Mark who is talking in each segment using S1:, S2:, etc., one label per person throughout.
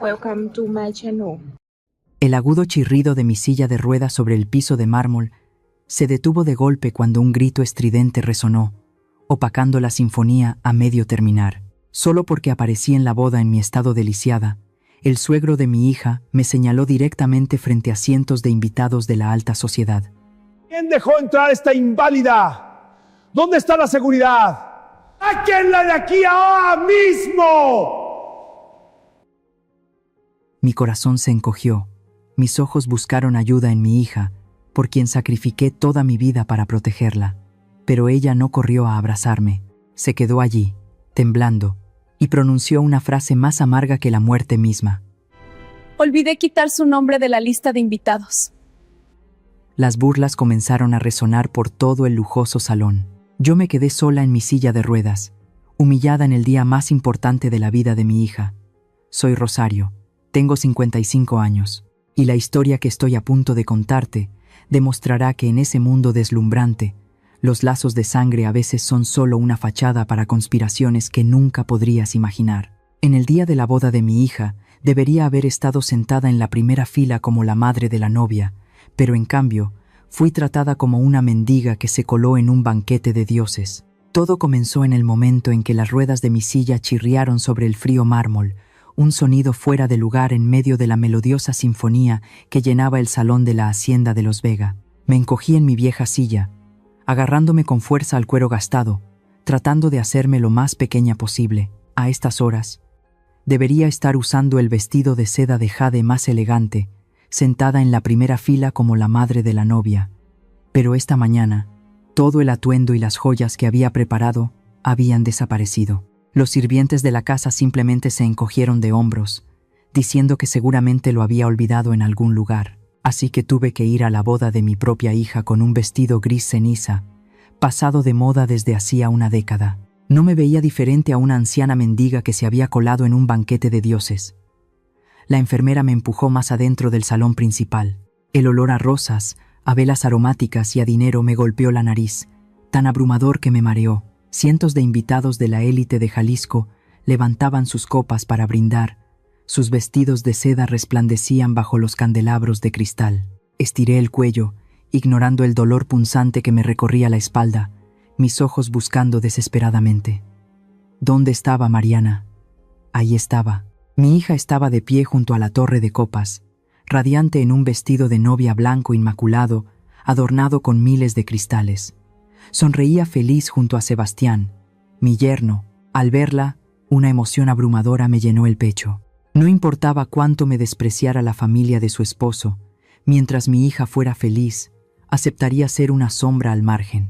S1: Welcome to my channel.
S2: El agudo chirrido de mi silla de ruedas sobre el piso de mármol se detuvo de golpe cuando un grito estridente resonó, opacando la sinfonía a medio terminar. Solo porque aparecí en la boda en mi estado de lisiada, el suegro de mi hija me señaló directamente frente a cientos de invitados de la alta sociedad.
S3: ¿Quién dejó entrar a esta inválida? ¿Dónde está la seguridad? ¡Sáquenla de aquí ahora mismo!
S2: Mi corazón se encogió, mis ojos buscaron ayuda en mi hija, por quien sacrifiqué toda mi vida para protegerla. Pero ella no corrió a abrazarme, se quedó allí, temblando, y pronunció una frase más amarga que la muerte misma.
S4: Olvidé quitar su nombre de la lista de invitados.
S2: Las burlas comenzaron a resonar por todo el lujoso salón. Yo me quedé sola en mi silla de ruedas, humillada en el día más importante de la vida de mi hija. Soy Rosario, tengo 55 años, y la historia que estoy a punto de contarte demostrará que en ese mundo deslumbrante, los lazos de sangre a veces son solo una fachada para conspiraciones que nunca podrías imaginar. En el día de la boda de mi hija, debería haber estado sentada en la primera fila como la madre de la novia, pero en cambio, fui tratada como una mendiga que se coló en un banquete de dioses. Todo comenzó en el momento en que las ruedas de mi silla chirriaron sobre el frío mármol, un sonido fuera de lugar en medio de la melodiosa sinfonía que llenaba el salón de la hacienda de los Vega. Me encogí en mi vieja silla, agarrándome con fuerza al cuero gastado, tratando de hacerme lo más pequeña posible. A estas horas, debería estar usando el vestido de seda de jade más elegante, sentada en la primera fila como la madre de la novia. Pero esta mañana, todo el atuendo y las joyas que había preparado habían desaparecido. Los sirvientes de la casa simplemente se encogieron de hombros, diciendo que seguramente lo había olvidado en algún lugar. Así que tuve que ir a la boda de mi propia hija con un vestido gris ceniza, pasado de moda desde hacía una década. No me veía diferente a una anciana mendiga que se había colado en un banquete de dioses. La enfermera me empujó más adentro del salón principal. El olor a rosas, a velas aromáticas y a dinero me golpeó la nariz, tan abrumador que me mareó. Cientos de invitados de la élite de Jalisco levantaban sus copas para brindar. Sus vestidos de seda resplandecían bajo los candelabros de cristal. Estiré el cuello, ignorando el dolor punzante que me recorría la espalda, mis ojos buscando desesperadamente. ¿Dónde estaba Mariana? Ahí estaba. Mi hija estaba de pie junto a la torre de copas, radiante en un vestido de novia blanco inmaculado, adornado con miles de cristales. Sonreía feliz junto a Sebastián, mi yerno. Al verla, una emoción abrumadora me llenó el pecho. No importaba cuánto me despreciara la familia de su esposo, mientras mi hija fuera feliz, aceptaría ser una sombra al margen.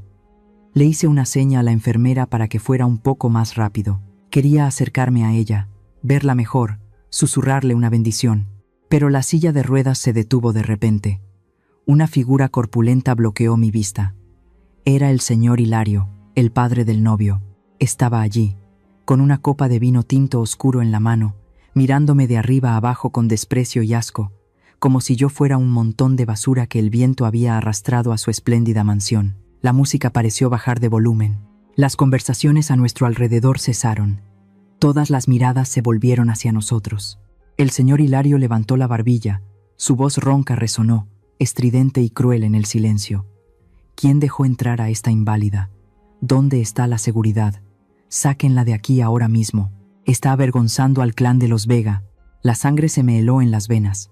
S2: Le hice una seña a la enfermera para que fuera un poco más rápido. Quería acercarme a ella, verla mejor, susurrarle una bendición. Pero la silla de ruedas se detuvo de repente. Una figura corpulenta bloqueó mi vista. Era el señor Hilario, el padre del novio. Estaba allí, con una copa de vino tinto oscuro en la mano, mirándome de arriba a abajo con desprecio y asco, como si yo fuera un montón de basura que el viento había arrastrado a su espléndida mansión. La música pareció bajar de volumen. Las conversaciones a nuestro alrededor cesaron. Todas las miradas se volvieron hacia nosotros. El señor Hilario levantó la barbilla, su voz ronca resonó, estridente y cruel en el silencio. ¿Quién dejó entrar a esta inválida? ¿Dónde está la seguridad? Sáquenla de aquí ahora mismo. Está avergonzando al clan de los Vega. La sangre se me heló en las venas.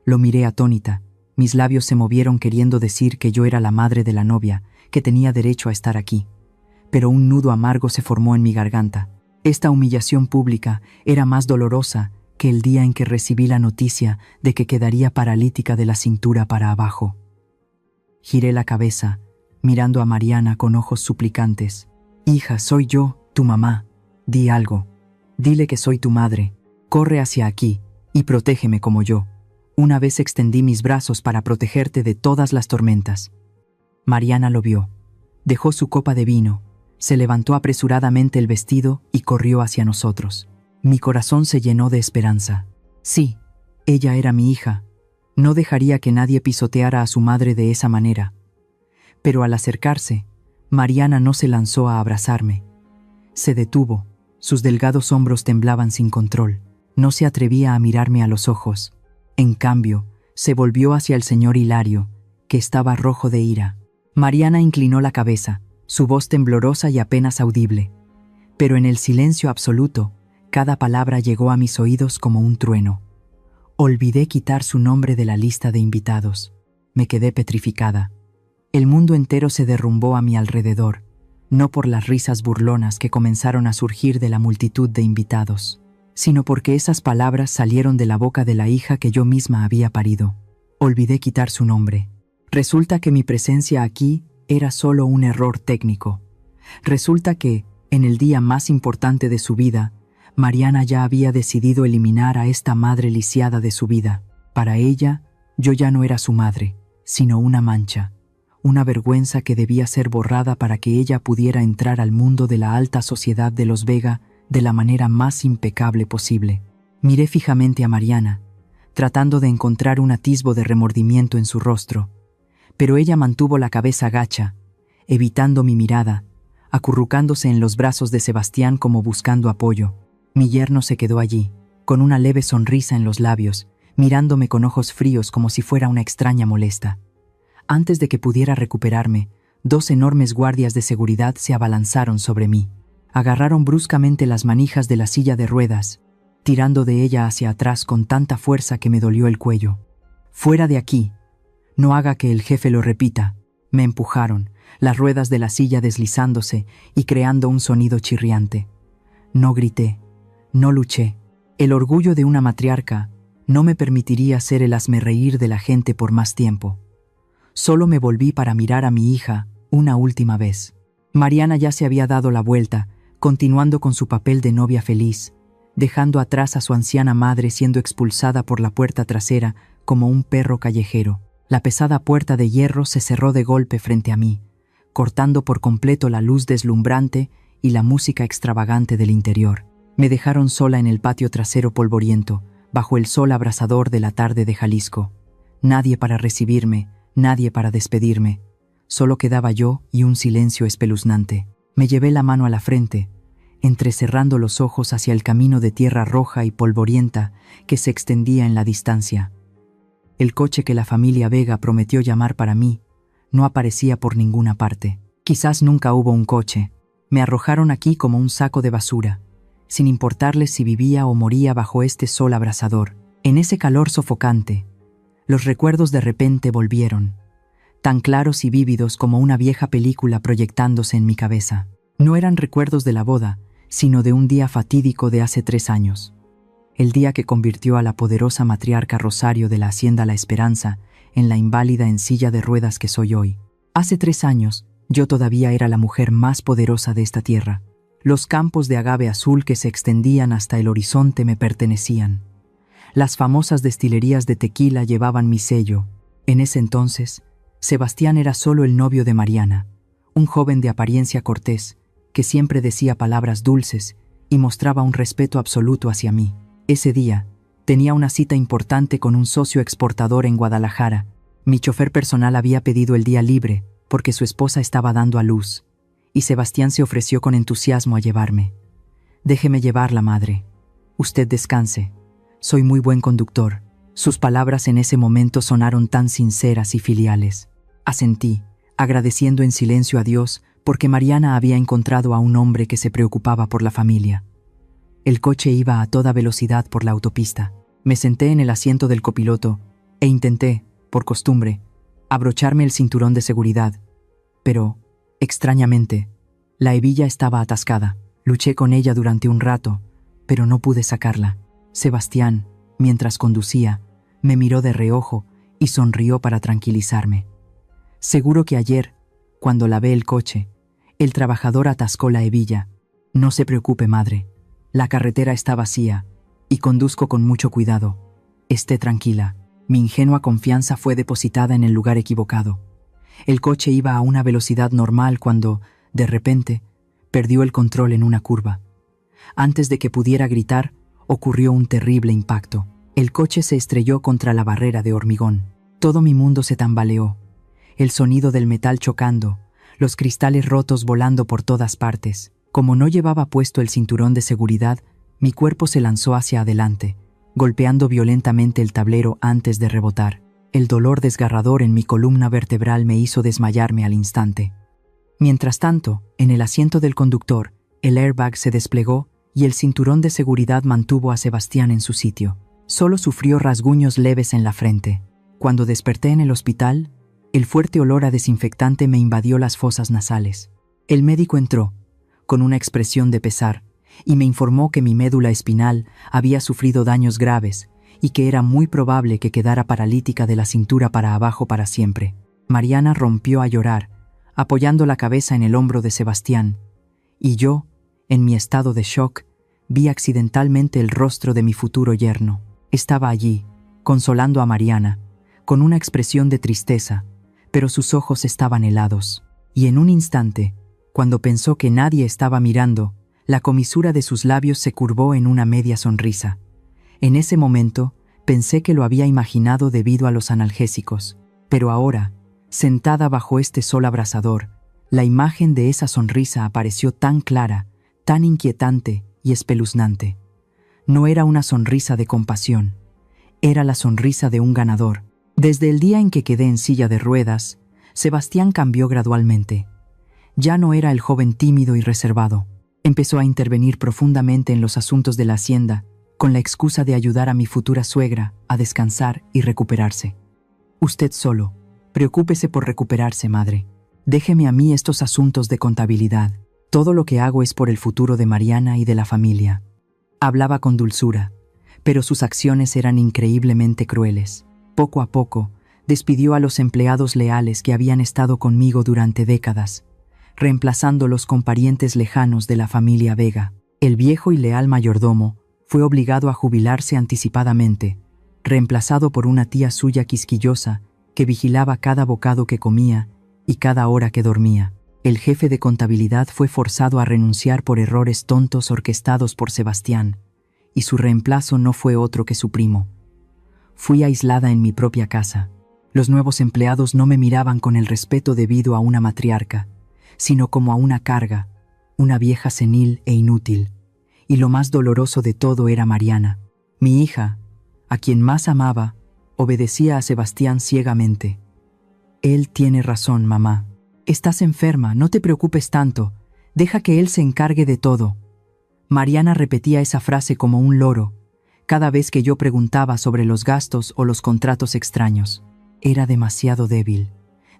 S2: Lo miré atónita. Mis labios se movieron queriendo decir que yo era la madre de la novia, que tenía derecho a estar aquí. Pero un nudo amargo se formó en mi garganta. Esta humillación pública era más dolorosa que el día en que recibí la noticia de que quedaría paralítica de la cintura para abajo. Giré la cabeza, mirando a Mariana con ojos suplicantes. «Hija, soy yo, tu mamá. Di algo. Dile que soy tu madre. Corre hacia aquí y protégeme como yo». Una vez extendí mis brazos para protegerte de todas las tormentas. Mariana lo vio. Dejó su copa de vino, se levantó apresuradamente el vestido y corrió hacia nosotros. Mi corazón se llenó de esperanza. Sí, ella era mi hija. No dejaría que nadie pisoteara a su madre de esa manera. Pero al acercarse, Mariana no se lanzó a abrazarme. Se detuvo, sus delgados hombros temblaban sin control. No se atrevía a mirarme a los ojos. En cambio, se volvió hacia el señor Hilario, que estaba rojo de ira. Mariana inclinó la cabeza, su voz temblorosa y apenas audible. Pero en el silencio absoluto, cada palabra llegó a mis oídos como un trueno. Olvidé quitar su nombre de la lista de invitados. Me quedé petrificada. El mundo entero se derrumbó a mi alrededor, no por las risas burlonas que comenzaron a surgir de la multitud de invitados, sino porque esas palabras salieron de la boca de la hija que yo misma había parido. Olvidé quitar su nombre. Resulta que mi presencia aquí era solo un error técnico. Resulta que, en el día más importante de su vida, Mariana ya había decidido eliminar a esta madre lisiada de su vida. Para ella, yo ya no era su madre, sino una mancha, una vergüenza que debía ser borrada para que ella pudiera entrar al mundo de la alta sociedad de los Vega de la manera más impecable posible. Miré fijamente a Mariana, tratando de encontrar un atisbo de remordimiento en su rostro, pero ella mantuvo la cabeza gacha, evitando mi mirada, acurrucándose en los brazos de Sebastián como buscando apoyo. Mi yerno se quedó allí, con una leve sonrisa en los labios, mirándome con ojos fríos como si fuera una extraña molesta. Antes de que pudiera recuperarme, 2 enormes guardias de seguridad se abalanzaron sobre mí. Agarraron bruscamente las manijas de la silla de ruedas, tirando de ella hacia atrás con tanta fuerza que me dolió el cuello. «Fuera de aquí. No haga que el jefe lo repita». Me empujaron, las ruedas de la silla deslizándose y creando un sonido chirriante. No grité, no luché. El orgullo de una matriarca no me permitiría ser el hazmerreír de la gente por más tiempo. Solo me volví para mirar a mi hija una última vez. Mariana ya se había dado la vuelta, continuando con su papel de novia feliz, dejando atrás a su anciana madre siendo expulsada por la puerta trasera como un perro callejero. La pesada puerta de hierro se cerró de golpe frente a mí, cortando por completo la luz deslumbrante y la música extravagante del interior. Me dejaron sola en el patio trasero polvoriento, bajo el sol abrasador de la tarde de Jalisco. Nadie para recibirme, nadie para despedirme. Solo quedaba yo y un silencio espeluznante. Me llevé la mano a la frente, entrecerrando los ojos hacia el camino de tierra roja y polvorienta que se extendía en la distancia. El coche que la familia Vega prometió llamar para mí no aparecía por ninguna parte. Quizás nunca hubo un coche. Me arrojaron aquí como un saco de basura, sin importarles si vivía o moría bajo este sol abrasador. En ese calor sofocante, los recuerdos de repente volvieron, tan claros y vívidos como una vieja película proyectándose en mi cabeza. No eran recuerdos de la boda, sino de un día fatídico de hace 3 años. El día que convirtió a la poderosa matriarca Rosario de la Hacienda La Esperanza en la inválida en silla de ruedas que soy hoy. Hace 3 años, yo todavía era la mujer más poderosa de esta tierra. Los campos de agave azul que se extendían hasta el horizonte me pertenecían. Las famosas destilerías de tequila llevaban mi sello. En ese entonces, Sebastián era solo el novio de Mariana, un joven de apariencia cortés, que siempre decía palabras dulces y mostraba un respeto absoluto hacia mí. Ese día, tenía una cita importante con un socio exportador en Guadalajara. Mi chofer personal había pedido el día libre porque su esposa estaba dando a luz, y Sebastián se ofreció con entusiasmo a llevarme. «Déjeme llevarla, madre. Usted descanse. Soy muy buen conductor». Sus palabras en ese momento sonaron tan sinceras y filiales. Asentí, agradeciendo en silencio a Dios porque Mariana había encontrado a un hombre que se preocupaba por la familia. El coche iba a toda velocidad por la autopista. Me senté en el asiento del copiloto e intenté, por costumbre, abrocharme el cinturón de seguridad. Pero, extrañamente, la hebilla estaba atascada. Luché con ella durante un rato, pero no pude sacarla. Sebastián, mientras conducía, me miró de reojo y sonrió para tranquilizarme. Seguro que ayer, cuando lavé el coche, el trabajador atascó la hebilla. No se preocupe, madre. La carretera está vacía y conduzco con mucho cuidado. Esté tranquila. Mi ingenua confianza fue depositada en el lugar equivocado. El coche iba a una velocidad normal cuando, de repente, perdió el control en una curva. Antes de que pudiera gritar, ocurrió un terrible impacto. El coche se estrelló contra la barrera de hormigón. Todo mi mundo se tambaleó. El sonido del metal chocando, los cristales rotos volando por todas partes. Como no llevaba puesto el cinturón de seguridad, Mi cuerpo se lanzó hacia adelante, golpeando violentamente el tablero antes de rebotar. El dolor desgarrador en mi columna vertebral me hizo desmayarme al instante. Mientras tanto, en el asiento del conductor, el airbag se desplegó y el cinturón de seguridad mantuvo a Sebastián en su sitio. Solo sufrió rasguños leves en la frente. Cuando desperté en el hospital, el fuerte olor a desinfectante me invadió las fosas nasales. El médico entró, con una expresión de pesar, y me informó que mi médula espinal había sufrido daños graves y que era muy probable que quedara paralítica de la cintura para abajo para siempre. Mariana rompió a llorar, apoyando la cabeza en el hombro de Sebastián, y yo, en mi estado de shock, vi accidentalmente el rostro de mi futuro yerno. Estaba allí, consolando a Mariana, con una expresión de tristeza, pero sus ojos estaban helados. Y en un instante, cuando pensó que nadie estaba mirando, la comisura de sus labios se curvó en una media sonrisa. En ese momento, pensé que lo había imaginado debido a los analgésicos, pero ahora, sentada bajo este sol abrasador, la imagen de esa sonrisa apareció tan clara, tan inquietante y espeluznante. No era una sonrisa de compasión, era la sonrisa de un ganador. Desde el día en que quedé en silla de ruedas, Sebastián cambió gradualmente. Ya no era el joven tímido y reservado. Empezó a intervenir profundamente en los asuntos de la hacienda, con la excusa de ayudar a mi futura suegra a descansar y recuperarse. Usted solo, preocúpese por recuperarse, madre. Déjeme a mí estos asuntos de contabilidad. Todo lo que hago es por el futuro de Mariana y de la familia. Hablaba con dulzura, pero sus acciones eran increíblemente crueles. Poco a poco, despidió a los empleados leales que habían estado conmigo durante décadas, reemplazándolos con parientes lejanos de la familia Vega. El viejo y leal mayordomo fue obligado a jubilarse anticipadamente, reemplazado por una tía suya quisquillosa que vigilaba cada bocado que comía y cada hora que dormía. El jefe de contabilidad fue forzado a renunciar por errores tontos orquestados por Sebastián, y su reemplazo no fue otro que su primo. Fui aislada en mi propia casa. Los nuevos empleados no me miraban con el respeto debido a una matriarca, sino como a una carga, una vieja senil e inútil. Y lo más doloroso de todo era Mariana. Mi hija, a quien más amaba, obedecía a Sebastián ciegamente. Él tiene razón, mamá. Estás enferma, no te preocupes tanto. Deja que él se encargue de todo. Mariana repetía esa frase como un loro, cada vez que yo preguntaba sobre los gastos o los contratos extraños. Era demasiado débil,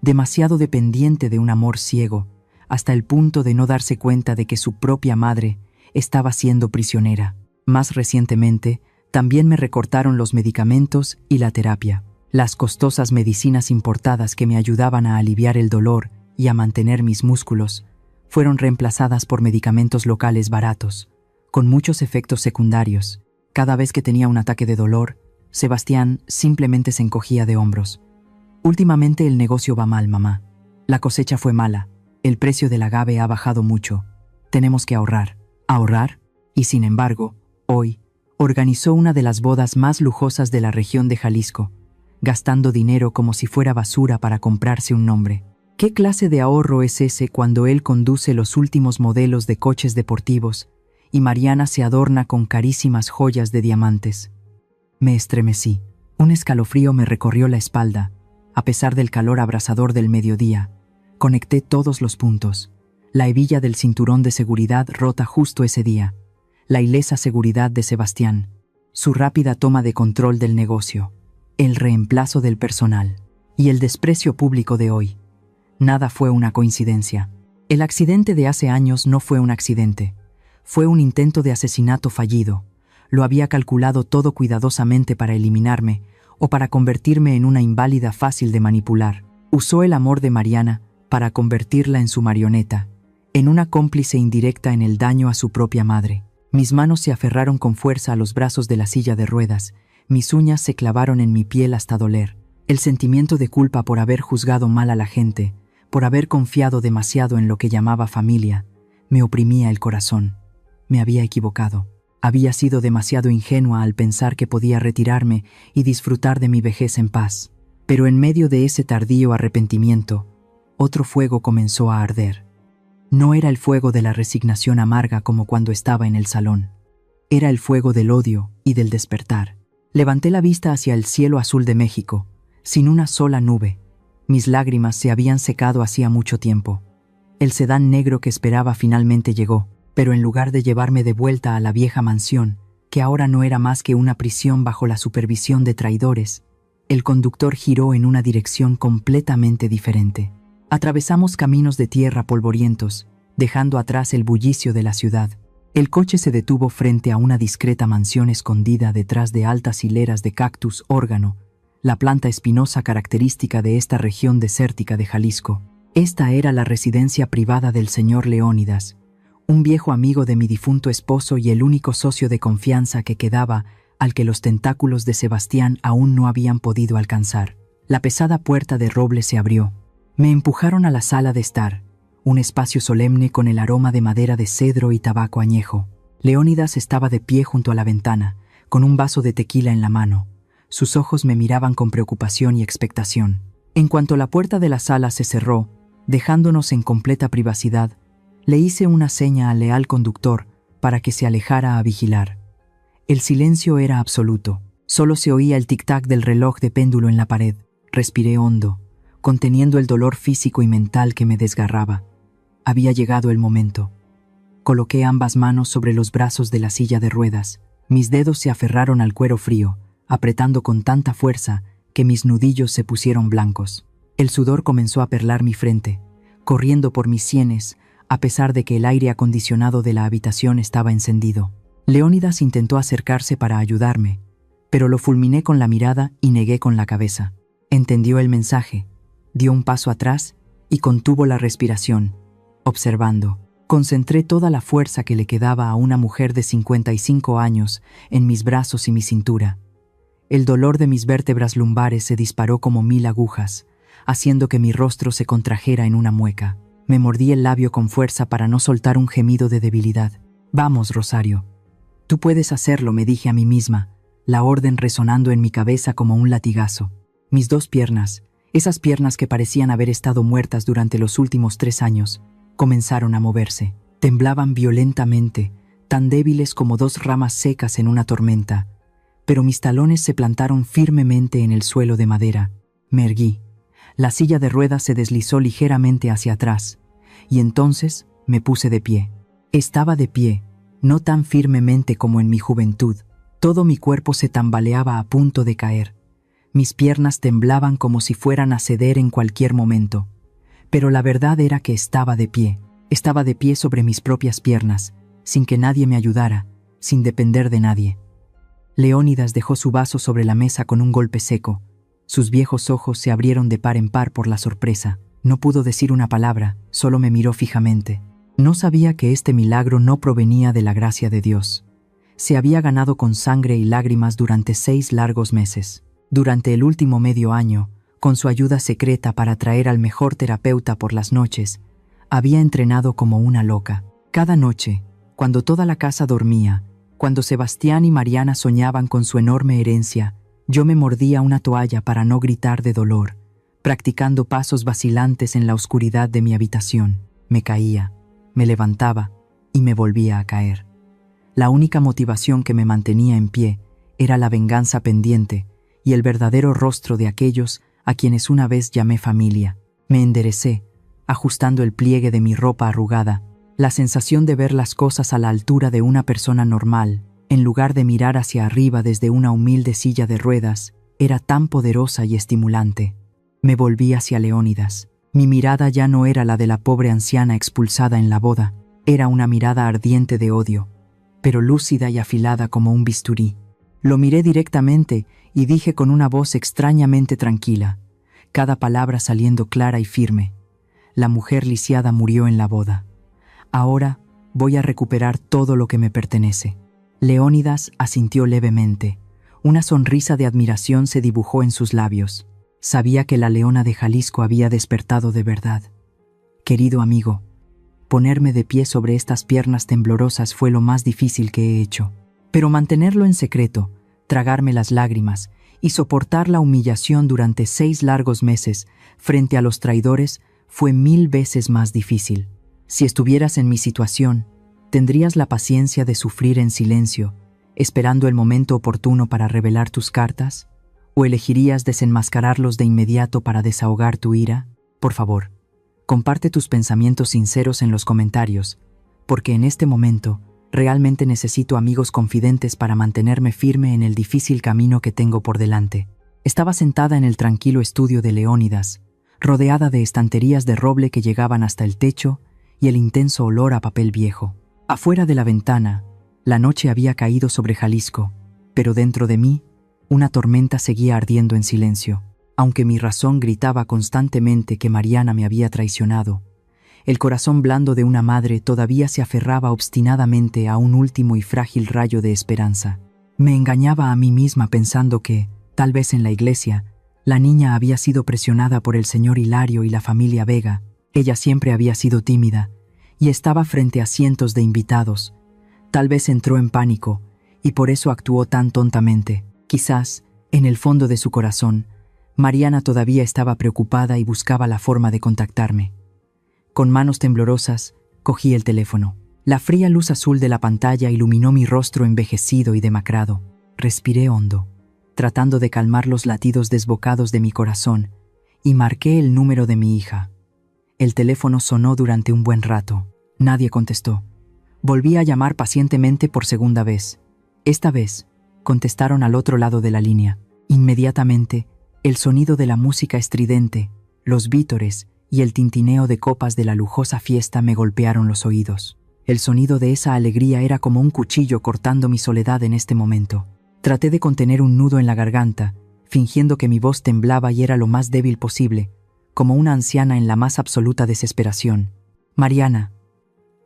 S2: demasiado dependiente de un amor ciego, hasta el punto de no darse cuenta de que su propia madre estaba siendo prisionera. Más recientemente, también me recortaron los medicamentos y la terapia. Las costosas medicinas importadas que me ayudaban a aliviar el dolor y a mantener mis músculos fueron reemplazadas por medicamentos locales baratos, con muchos efectos secundarios. Cada vez que tenía un ataque de dolor, Sebastián simplemente se encogía de hombros. Últimamente el negocio va mal, mamá. La cosecha fue mala. El precio del agave ha bajado mucho. Tenemos que ahorrar. ¿Ahorrar? Y sin embargo, hoy, organizó una de las bodas más lujosas de la región de Jalisco, gastando dinero como si fuera basura para comprarse un nombre. ¿Qué clase de ahorro es ese cuando él conduce los últimos modelos de coches deportivos y Mariana se adorna con carísimas joyas de diamantes? Me estremecí. Un escalofrío me recorrió la espalda. A pesar del calor abrasador del mediodía, conecté todos los puntos. La hebilla del cinturón de seguridad rota justo ese día, la ilesa seguridad de Sebastián, su rápida toma de control del negocio, el reemplazo del personal y el desprecio público de hoy. Nada fue una coincidencia. El accidente de hace años no fue un accidente. Fue un intento de asesinato fallido. Lo había calculado todo cuidadosamente para eliminarme o para convertirme en una inválida fácil de manipular. Usó el amor de Mariana para convertirla en su marioneta, en una cómplice indirecta en el daño a su propia madre. Mis manos se aferraron con fuerza a los brazos de la silla de ruedas, mis uñas se clavaron en mi piel hasta doler. El sentimiento de culpa por haber juzgado mal a la gente, por haber confiado demasiado en lo que llamaba familia, me oprimía el corazón. Me había equivocado. Había sido demasiado ingenua al pensar que podía retirarme y disfrutar de mi vejez en paz. Pero en medio de ese tardío arrepentimiento, otro fuego comenzó a arder. No era el fuego de la resignación amarga como cuando estaba en el salón. Era el fuego del odio y del despertar. Levanté la vista hacia el cielo azul de México, sin una sola nube. Mis lágrimas se habían secado hacía mucho tiempo. El sedán negro que esperaba finalmente llegó, pero en lugar de llevarme de vuelta a la vieja mansión, que ahora no era más que una prisión bajo la supervisión de traidores, el conductor giró en una dirección completamente diferente. Atravesamos caminos de tierra polvorientos, dejando atrás el bullicio de la ciudad. El coche se detuvo frente a una discreta mansión escondida detrás de altas hileras de cactus órgano, la planta espinosa característica de esta región desértica de Jalisco. Esta era la residencia privada del señor Leónidas, un viejo amigo de mi difunto esposo y el único socio de confianza que quedaba al que los tentáculos de Sebastián aún no habían podido alcanzar. La pesada puerta de roble se abrió. Me empujaron a la sala de estar, un espacio solemne con el aroma de madera de cedro y tabaco añejo. Leónidas estaba de pie junto a la ventana, con un vaso de tequila en la mano. Sus ojos me miraban con preocupación y expectación. En cuanto la puerta de la sala se cerró, dejándonos en completa privacidad, le hice una seña al leal conductor para que se alejara a vigilar. El silencio era absoluto. Solo se oía el tic-tac del reloj de péndulo en la pared. Respiré hondo, conteniendo el dolor físico y mental que me desgarraba. Había llegado el momento. Coloqué ambas manos sobre los brazos de la silla de ruedas. Mis dedos se aferraron al cuero frío, apretando con tanta fuerza que mis nudillos se pusieron blancos. El sudor comenzó a perlar mi frente, corriendo por mis sienes, a pesar de que el aire acondicionado de la habitación estaba encendido. Leónidas intentó acercarse para ayudarme, pero lo fulminé con la mirada y negué con la cabeza. Entendió el mensaje, dio un paso atrás y contuvo la respiración, observando. Concentré toda la fuerza que le quedaba a una mujer de 55 años en mis brazos y mi cintura. El dolor de mis vértebras lumbares se disparó como 1000 agujas, haciendo que mi rostro se contrajera en una mueca. Me mordí el labio con fuerza para no soltar un gemido de debilidad. «Vamos, Rosario. Tú puedes hacerlo», me dije a mí misma, la orden resonando en mi cabeza como un latigazo. Mis 2 piernas, esas piernas que parecían haber estado muertas durante los últimos 3 años, comenzaron a moverse. Temblaban violentamente, tan débiles como 2 ramas secas en una tormenta, pero mis talones se plantaron firmemente en el suelo de madera. Me erguí. La silla de ruedas se deslizó ligeramente hacia atrás, y entonces me puse de pie. Estaba de pie, no tan firmemente como en mi juventud. Todo mi cuerpo se tambaleaba a punto de caer. Mis piernas temblaban como si fueran a ceder en cualquier momento. Pero la verdad era que estaba de pie. Estaba de pie sobre mis propias piernas, sin que nadie me ayudara, sin depender de nadie. Leónidas dejó su vaso sobre la mesa con un golpe seco. Sus viejos ojos se abrieron de par en par por la sorpresa. No pudo decir una palabra, solo me miró fijamente. No sabía que este milagro no provenía de la gracia de Dios. Se había ganado con sangre y lágrimas durante 6 largos meses. Durante el último medio año, con su ayuda secreta para traer al mejor terapeuta por las noches, había entrenado como una loca. Cada noche, cuando toda la casa dormía, cuando Sebastián y Mariana soñaban con su enorme herencia, yo me mordía una toalla para no gritar de dolor, practicando pasos vacilantes en la oscuridad de mi habitación. Me caía, me levantaba y me volvía a caer. La única motivación que me mantenía en pie era la venganza pendiente y el verdadero rostro de aquellos a quienes una vez llamé familia. Me enderecé, ajustando el pliegue de mi ropa arrugada. La sensación de ver las cosas a la altura de una persona normal, en lugar de mirar hacia arriba desde una humilde silla de ruedas, era tan poderosa y estimulante. Me volví hacia Leónidas. Mi mirada ya no era la de la pobre anciana expulsada en la boda, era una mirada ardiente de odio, pero lúcida y afilada como un bisturí. Lo miré directamente y dije con una voz extrañamente tranquila, cada palabra saliendo clara y firme: la mujer lisiada murió en la boda. Ahora voy a recuperar todo lo que me pertenece. Leónidas asintió levemente. Una sonrisa de admiración se dibujó en sus labios. Sabía que la leona de Jalisco había despertado de verdad. Querido amigo, ponerme de pie sobre estas piernas temblorosas fue lo más difícil que he hecho. Pero mantenerlo en secreto, tragarme las lágrimas y soportar la humillación durante 6 largos meses frente a los traidores fue 1000 veces más difícil. Si estuvieras en mi situación, tendrías la paciencia de sufrir en silencio esperando el momento oportuno para revelar tus cartas? ¿O elegirías desenmascararlos de inmediato para desahogar tu ira? Por favor, comparte tus pensamientos sinceros en los comentarios, porque en este momento realmente necesito amigos confidentes para mantenerme firme en el difícil camino que tengo por delante. Estaba sentada en el tranquilo estudio de Leónidas, rodeada de estanterías de roble que llegaban hasta el techo y el intenso olor a papel viejo. Afuera de la ventana, la noche había caído sobre Jalisco, pero dentro de mí, una tormenta seguía ardiendo en silencio. Aunque mi razón gritaba constantemente que Mariana me había traicionado, el corazón blando de una madre todavía se aferraba obstinadamente a un último y frágil rayo de esperanza. Me engañaba a mí misma pensando que, tal vez en la iglesia, la niña había sido presionada por el señor Hilario y la familia Vega. Ella siempre había sido tímida y estaba frente a cientos de invitados. Tal vez entró en pánico y por eso actuó tan tontamente. Quizás, en el fondo de su corazón, Mariana todavía estaba preocupada y buscaba la forma de contactarme. Con manos temblorosas, cogí el teléfono. La fría luz azul de la pantalla iluminó mi rostro envejecido y demacrado. Respiré hondo, tratando de calmar los latidos desbocados de mi corazón, y marqué el número de mi hija. El teléfono sonó durante un buen rato. Nadie contestó. Volví a llamar pacientemente por segunda vez. Esta vez, contestaron al otro lado de la línea. Inmediatamente, el sonido de la música estridente, los vítores y el tintineo de copas de la lujosa fiesta me golpearon los oídos. El sonido de esa alegría era como un cuchillo cortando mi soledad en este momento. Traté de contener un nudo en la garganta, fingiendo que mi voz temblaba y era lo más débil posible, como una anciana en la más absoluta desesperación. Mariana,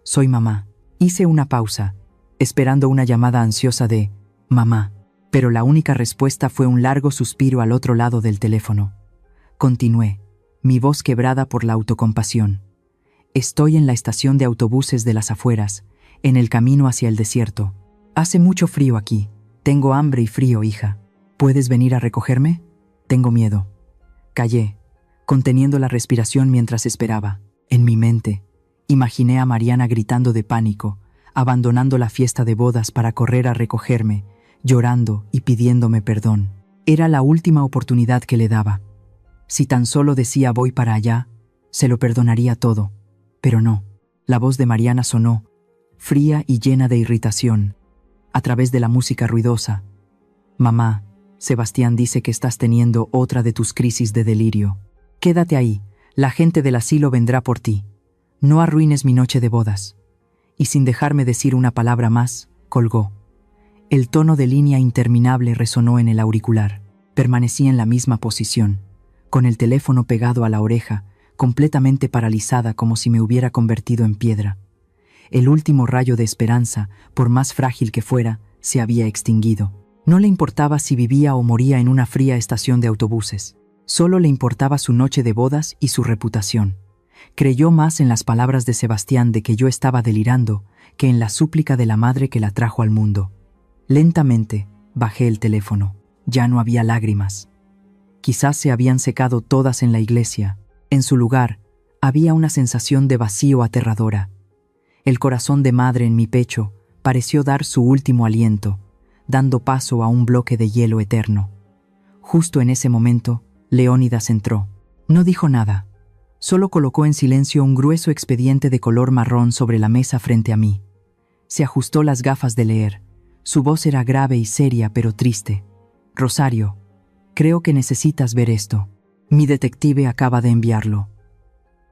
S2: soy mamá. Hice una pausa, esperando una llamada ansiosa de mamá, pero la única respuesta fue un largo suspiro al otro lado del teléfono. Continué, mi voz quebrada por la autocompasión. Estoy en la estación de autobuses de las afueras, en el camino hacia el desierto. Hace mucho frío aquí. Tengo hambre y frío, hija. ¿Puedes venir a recogerme? Tengo miedo. Callé, conteniendo la respiración mientras esperaba. En mi mente, imaginé a Mariana gritando de pánico, abandonando la fiesta de bodas para correr a recogerme, llorando y pidiéndome perdón. Era la última oportunidad que le daba. Si tan solo decía voy para allá, se lo perdonaría todo. Pero no. La voz de Mariana sonó, fría y llena de irritación, a través de la música ruidosa. Mamá, Sebastián dice que estás teniendo otra de tus crisis de delirio. Quédate ahí, la gente del asilo vendrá por ti. No arruines mi noche de bodas. Y sin dejarme decir una palabra más, colgó. El tono de línea interminable resonó en el auricular. Permanecí en la misma posición, con el teléfono pegado a la oreja, completamente paralizada como si me hubiera convertido en piedra. El último rayo de esperanza, por más frágil que fuera, se había extinguido. No le importaba si vivía o moría en una fría estación de autobuses. Solo le importaba su noche de bodas y su reputación. Creyó más en las palabras de Sebastián de que yo estaba delirando que en la súplica de la madre que la trajo al mundo. Lentamente, bajé el teléfono. Ya no había lágrimas. Quizás se habían secado todas en la iglesia. En su lugar, había una sensación de vacío aterradora. El corazón de madre en mi pecho pareció dar su último aliento, dando paso a un bloque de hielo eterno. Justo en ese momento, Leónidas entró. No dijo nada. Solo colocó en silencio un grueso expediente de color marrón sobre la mesa frente a mí. Se ajustó las gafas de leer. Su voz era grave y seria, pero triste. Rosario, creo que necesitas ver esto. Mi detective acaba de enviarlo.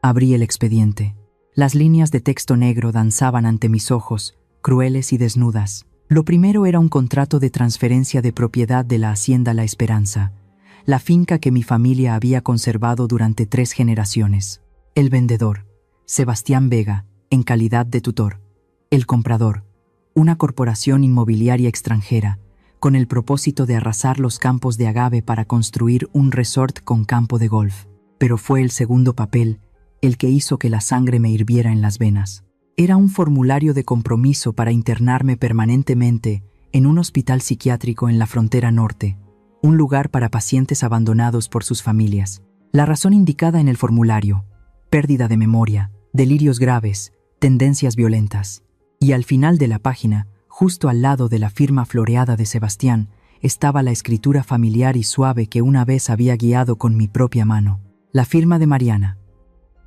S2: Abrí el expediente. Las líneas de texto negro danzaban ante mis ojos, crueles y desnudas. Lo primero era un contrato de transferencia de propiedad de la Hacienda La Esperanza, la finca que mi familia había conservado durante 3 generaciones. El vendedor, Sebastián Vega, en calidad de tutor. El comprador, una corporación inmobiliaria extranjera, con el propósito de arrasar los campos de agave para construir un resort con campo de golf. Pero fue el segundo papel el que hizo que la sangre me hirviera en las venas. Era un formulario de compromiso para internarme permanentemente en un hospital psiquiátrico en la frontera norte, un lugar para pacientes abandonados por sus familias. La razón indicada en el formulario: pérdida de memoria, delirios graves, tendencias violentas. Y al final de la página, Justo al lado de la firma floreada de Sebastián estaba la escritura familiar y suave que una vez había guiado con mi propia mano. La firma de Mariana.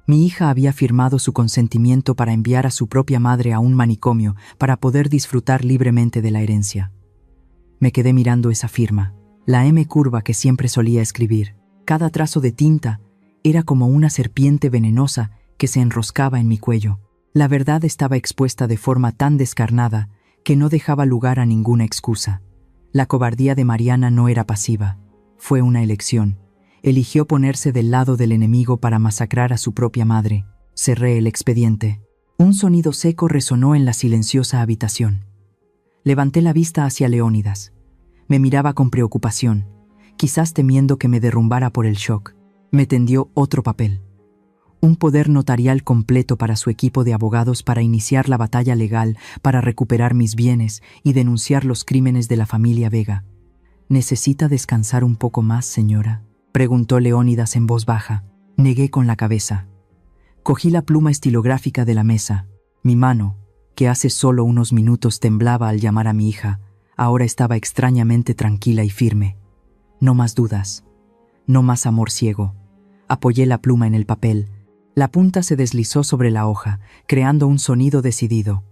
S2: Mi hija había firmado su consentimiento para enviar a su propia madre a un manicomio para poder disfrutar libremente de la herencia. Me quedé mirando esa firma, la M curva que siempre solía escribir. Cada trazo de tinta era como una serpiente venenosa que se enroscaba en mi cuello. La verdad estaba expuesta de forma tan descarnada que no dejaba lugar a ninguna excusa. La cobardía de Mariana no era pasiva, fue una elección. Eligió ponerse del lado del enemigo para masacrar a su propia madre. Cerré el expediente. Un sonido seco resonó en la silenciosa habitación. Levanté la vista hacia Leónidas. Me miraba con preocupación, quizás temiendo que me derrumbara por el shock. Me tendió otro papel. Un poder notarial completo para su equipo de abogados para iniciar la batalla legal, para recuperar mis bienes y denunciar los crímenes de la familia Vega. ¿Necesita descansar un poco más, señora?, preguntó Leónidas en voz baja. Negué con la cabeza. Cogí la pluma estilográfica de la mesa. Mi mano, que hace solo unos minutos temblaba al llamar a mi hija, ahora estaba extrañamente tranquila y firme. No más dudas. No más amor ciego. Apoyé la pluma en el papel. La punta se deslizó sobre la hoja, creando un sonido decidido.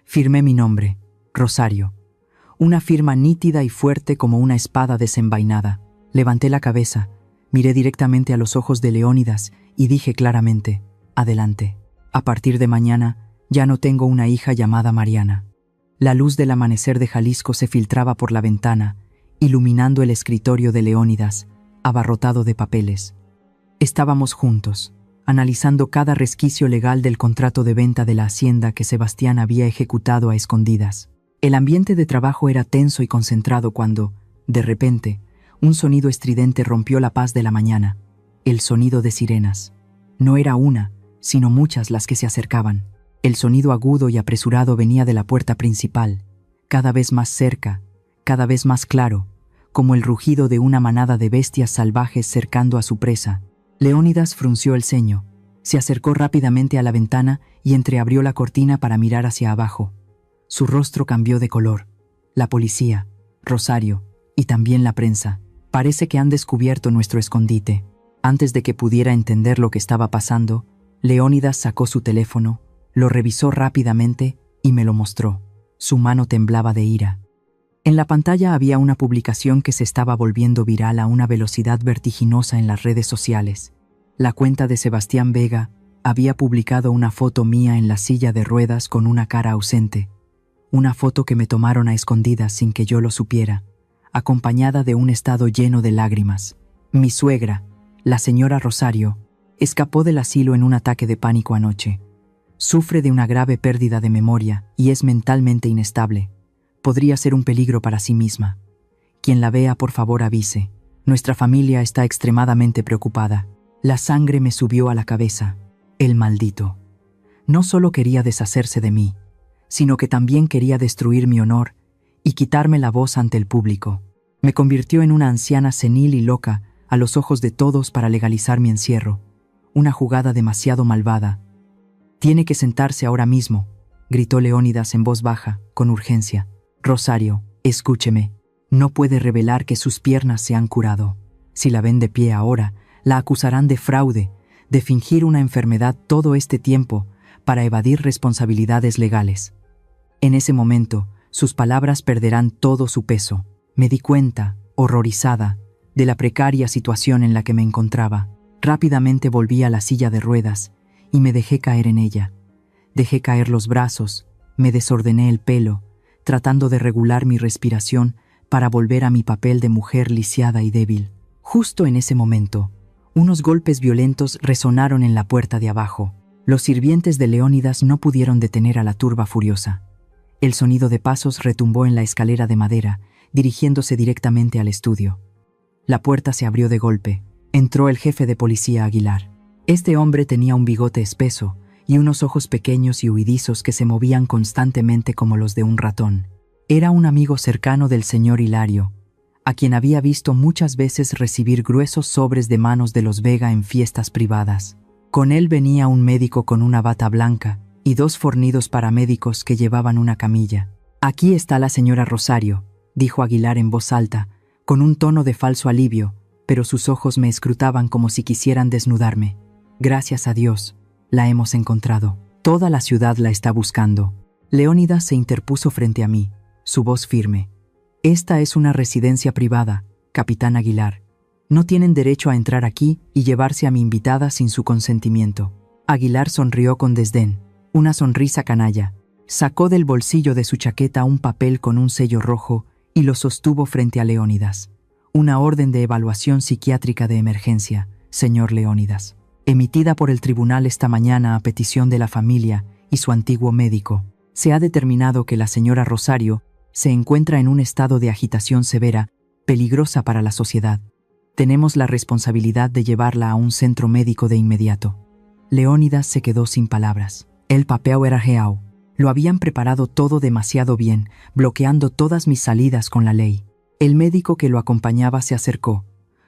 S2: Firmé mi nombre, Rosario. Una firma nítida y fuerte como una espada desenvainada. Levanté la cabeza, miré directamente a los ojos de Leónidas y dije claramente: adelante. A partir de mañana, ya no tengo una hija llamada Mariana. La luz del amanecer de Jalisco se filtraba por la ventana, iluminando el escritorio de Leónidas, abarrotado de papeles. Estábamos juntos, analizando cada resquicio legal del contrato de venta de la hacienda que Sebastián había ejecutado a escondidas. El ambiente de trabajo era tenso y concentrado cuando, de repente, un sonido estridente rompió la paz de la mañana. El sonido de sirenas. No era una, sino muchas las que se acercaban. El sonido agudo y apresurado venía de la puerta principal, cada vez más cerca, cada vez más claro, como el rugido de una manada de bestias salvajes cercando a su presa. Leónidas frunció el ceño, se acercó rápidamente a la ventana y entreabrió la cortina para mirar hacia abajo. Su rostro cambió de color. La policía, Rosario, y también la prensa. Parece que han descubierto nuestro escondite. Antes de que pudiera entender lo que estaba pasando, Leónidas sacó su teléfono, lo revisó rápidamente y me lo mostró. Su mano temblaba de ira. En la pantalla había una publicación que se estaba volviendo viral a una velocidad vertiginosa en las redes sociales. La cuenta de Sebastián Vega había publicado una foto mía en la silla de ruedas con una cara ausente. Una foto que me tomaron a escondidas sin que yo lo supiera, acompañada de un estado lleno de lágrimas. Mi suegra, la señora Rosario, escapó del asilo en un ataque de pánico anoche. Sufre de una grave pérdida de memoria y es mentalmente inestable. Podría ser un peligro para sí misma. Quien la vea, por favor, avise. Nuestra familia está extremadamente preocupada. La sangre me subió a la cabeza. El maldito. No solo quería deshacerse de mí, sino que también quería destruir mi honor y quitarme la voz ante el público. Me convirtió en una anciana senil y loca a los ojos de todos para legalizar mi encierro. Una jugada demasiado malvada. «Tiene que sentarse ahora mismo», gritó Leónidas en voz baja, con urgencia. «Rosario, escúcheme. No puede revelar que sus piernas se han curado. Si la ven de pie ahora, la acusarán de fraude, de fingir una enfermedad todo este tiempo para evadir responsabilidades legales. En ese momento, sus palabras perderán todo su peso». Me di cuenta, horrorizada, de la precaria situación en la que me encontraba. Rápidamente volví a la silla de ruedas y me dejé caer en ella. Dejé caer los brazos, me desordené el pelo, tratando de regular mi respiración para volver a mi papel de mujer lisiada y débil. Justo en ese momento, unos golpes violentos resonaron en la puerta de abajo. Los sirvientes de Leónidas no pudieron detener a la turba furiosa. El sonido de pasos retumbó en la escalera de madera, dirigiéndose directamente al estudio. La puerta se abrió de golpe. Entró el jefe de policía Aguilar. Este hombre tenía un bigote espeso y unos ojos pequeños y huidizos que se movían constantemente como los de un ratón. Era un amigo cercano del señor Hilario, a quien había visto muchas veces recibir gruesos sobres de manos de los Vega en fiestas privadas. Con él venía un médico con una bata blanca y dos fornidos paramédicos que llevaban una camilla. Aquí está la señora Rosario, dijo Aguilar en voz alta, con un tono de falso alivio, pero sus ojos me escrutaban como si quisieran desnudarme. Gracias a Dios, la hemos encontrado. Toda la ciudad la está buscando. Leónidas se interpuso frente a mí, su voz firme. Esta es una residencia privada, capitán Aguilar. No tienen derecho a entrar aquí y llevarse a mi invitada sin su consentimiento. Aguilar sonrió con desdén, una sonrisa canalla. Sacó del bolsillo de su chaqueta un papel con un sello rojo y lo sostuvo frente a Leónidas. Una orden de evaluación psiquiátrica de emergencia, señor Leónidas, emitida por el tribunal esta mañana a petición de la familia y su antiguo médico. Se ha determinado que la señora Rosario se encuentra en un estado de agitación severa, peligrosa para la sociedad. Tenemos la responsabilidad de llevarla a un centro médico de inmediato. Leónidas se quedó sin palabras. El papel era real. Lo habían preparado todo demasiado bien, bloqueando todas mis salidas con la ley. El médico que lo acompañaba se acercó.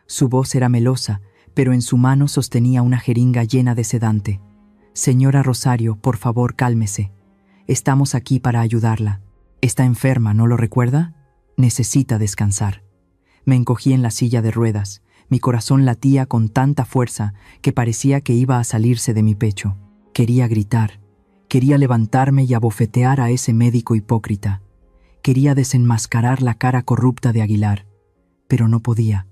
S2: Su voz era melosa, pero en su mano sostenía una jeringa llena de sedante. Señora Rosario, por favor, cálmese. Estamos aquí para ayudarla. Está enferma, ¿no lo recuerda? Necesita descansar. Me encogí en la silla de ruedas. Mi corazón latía con tanta fuerza que parecía que iba a salirse de mi pecho. Quería gritar. Quería levantarme y abofetear a ese médico hipócrita. Quería desenmascarar la cara corrupta de Aguilar, pero no podía.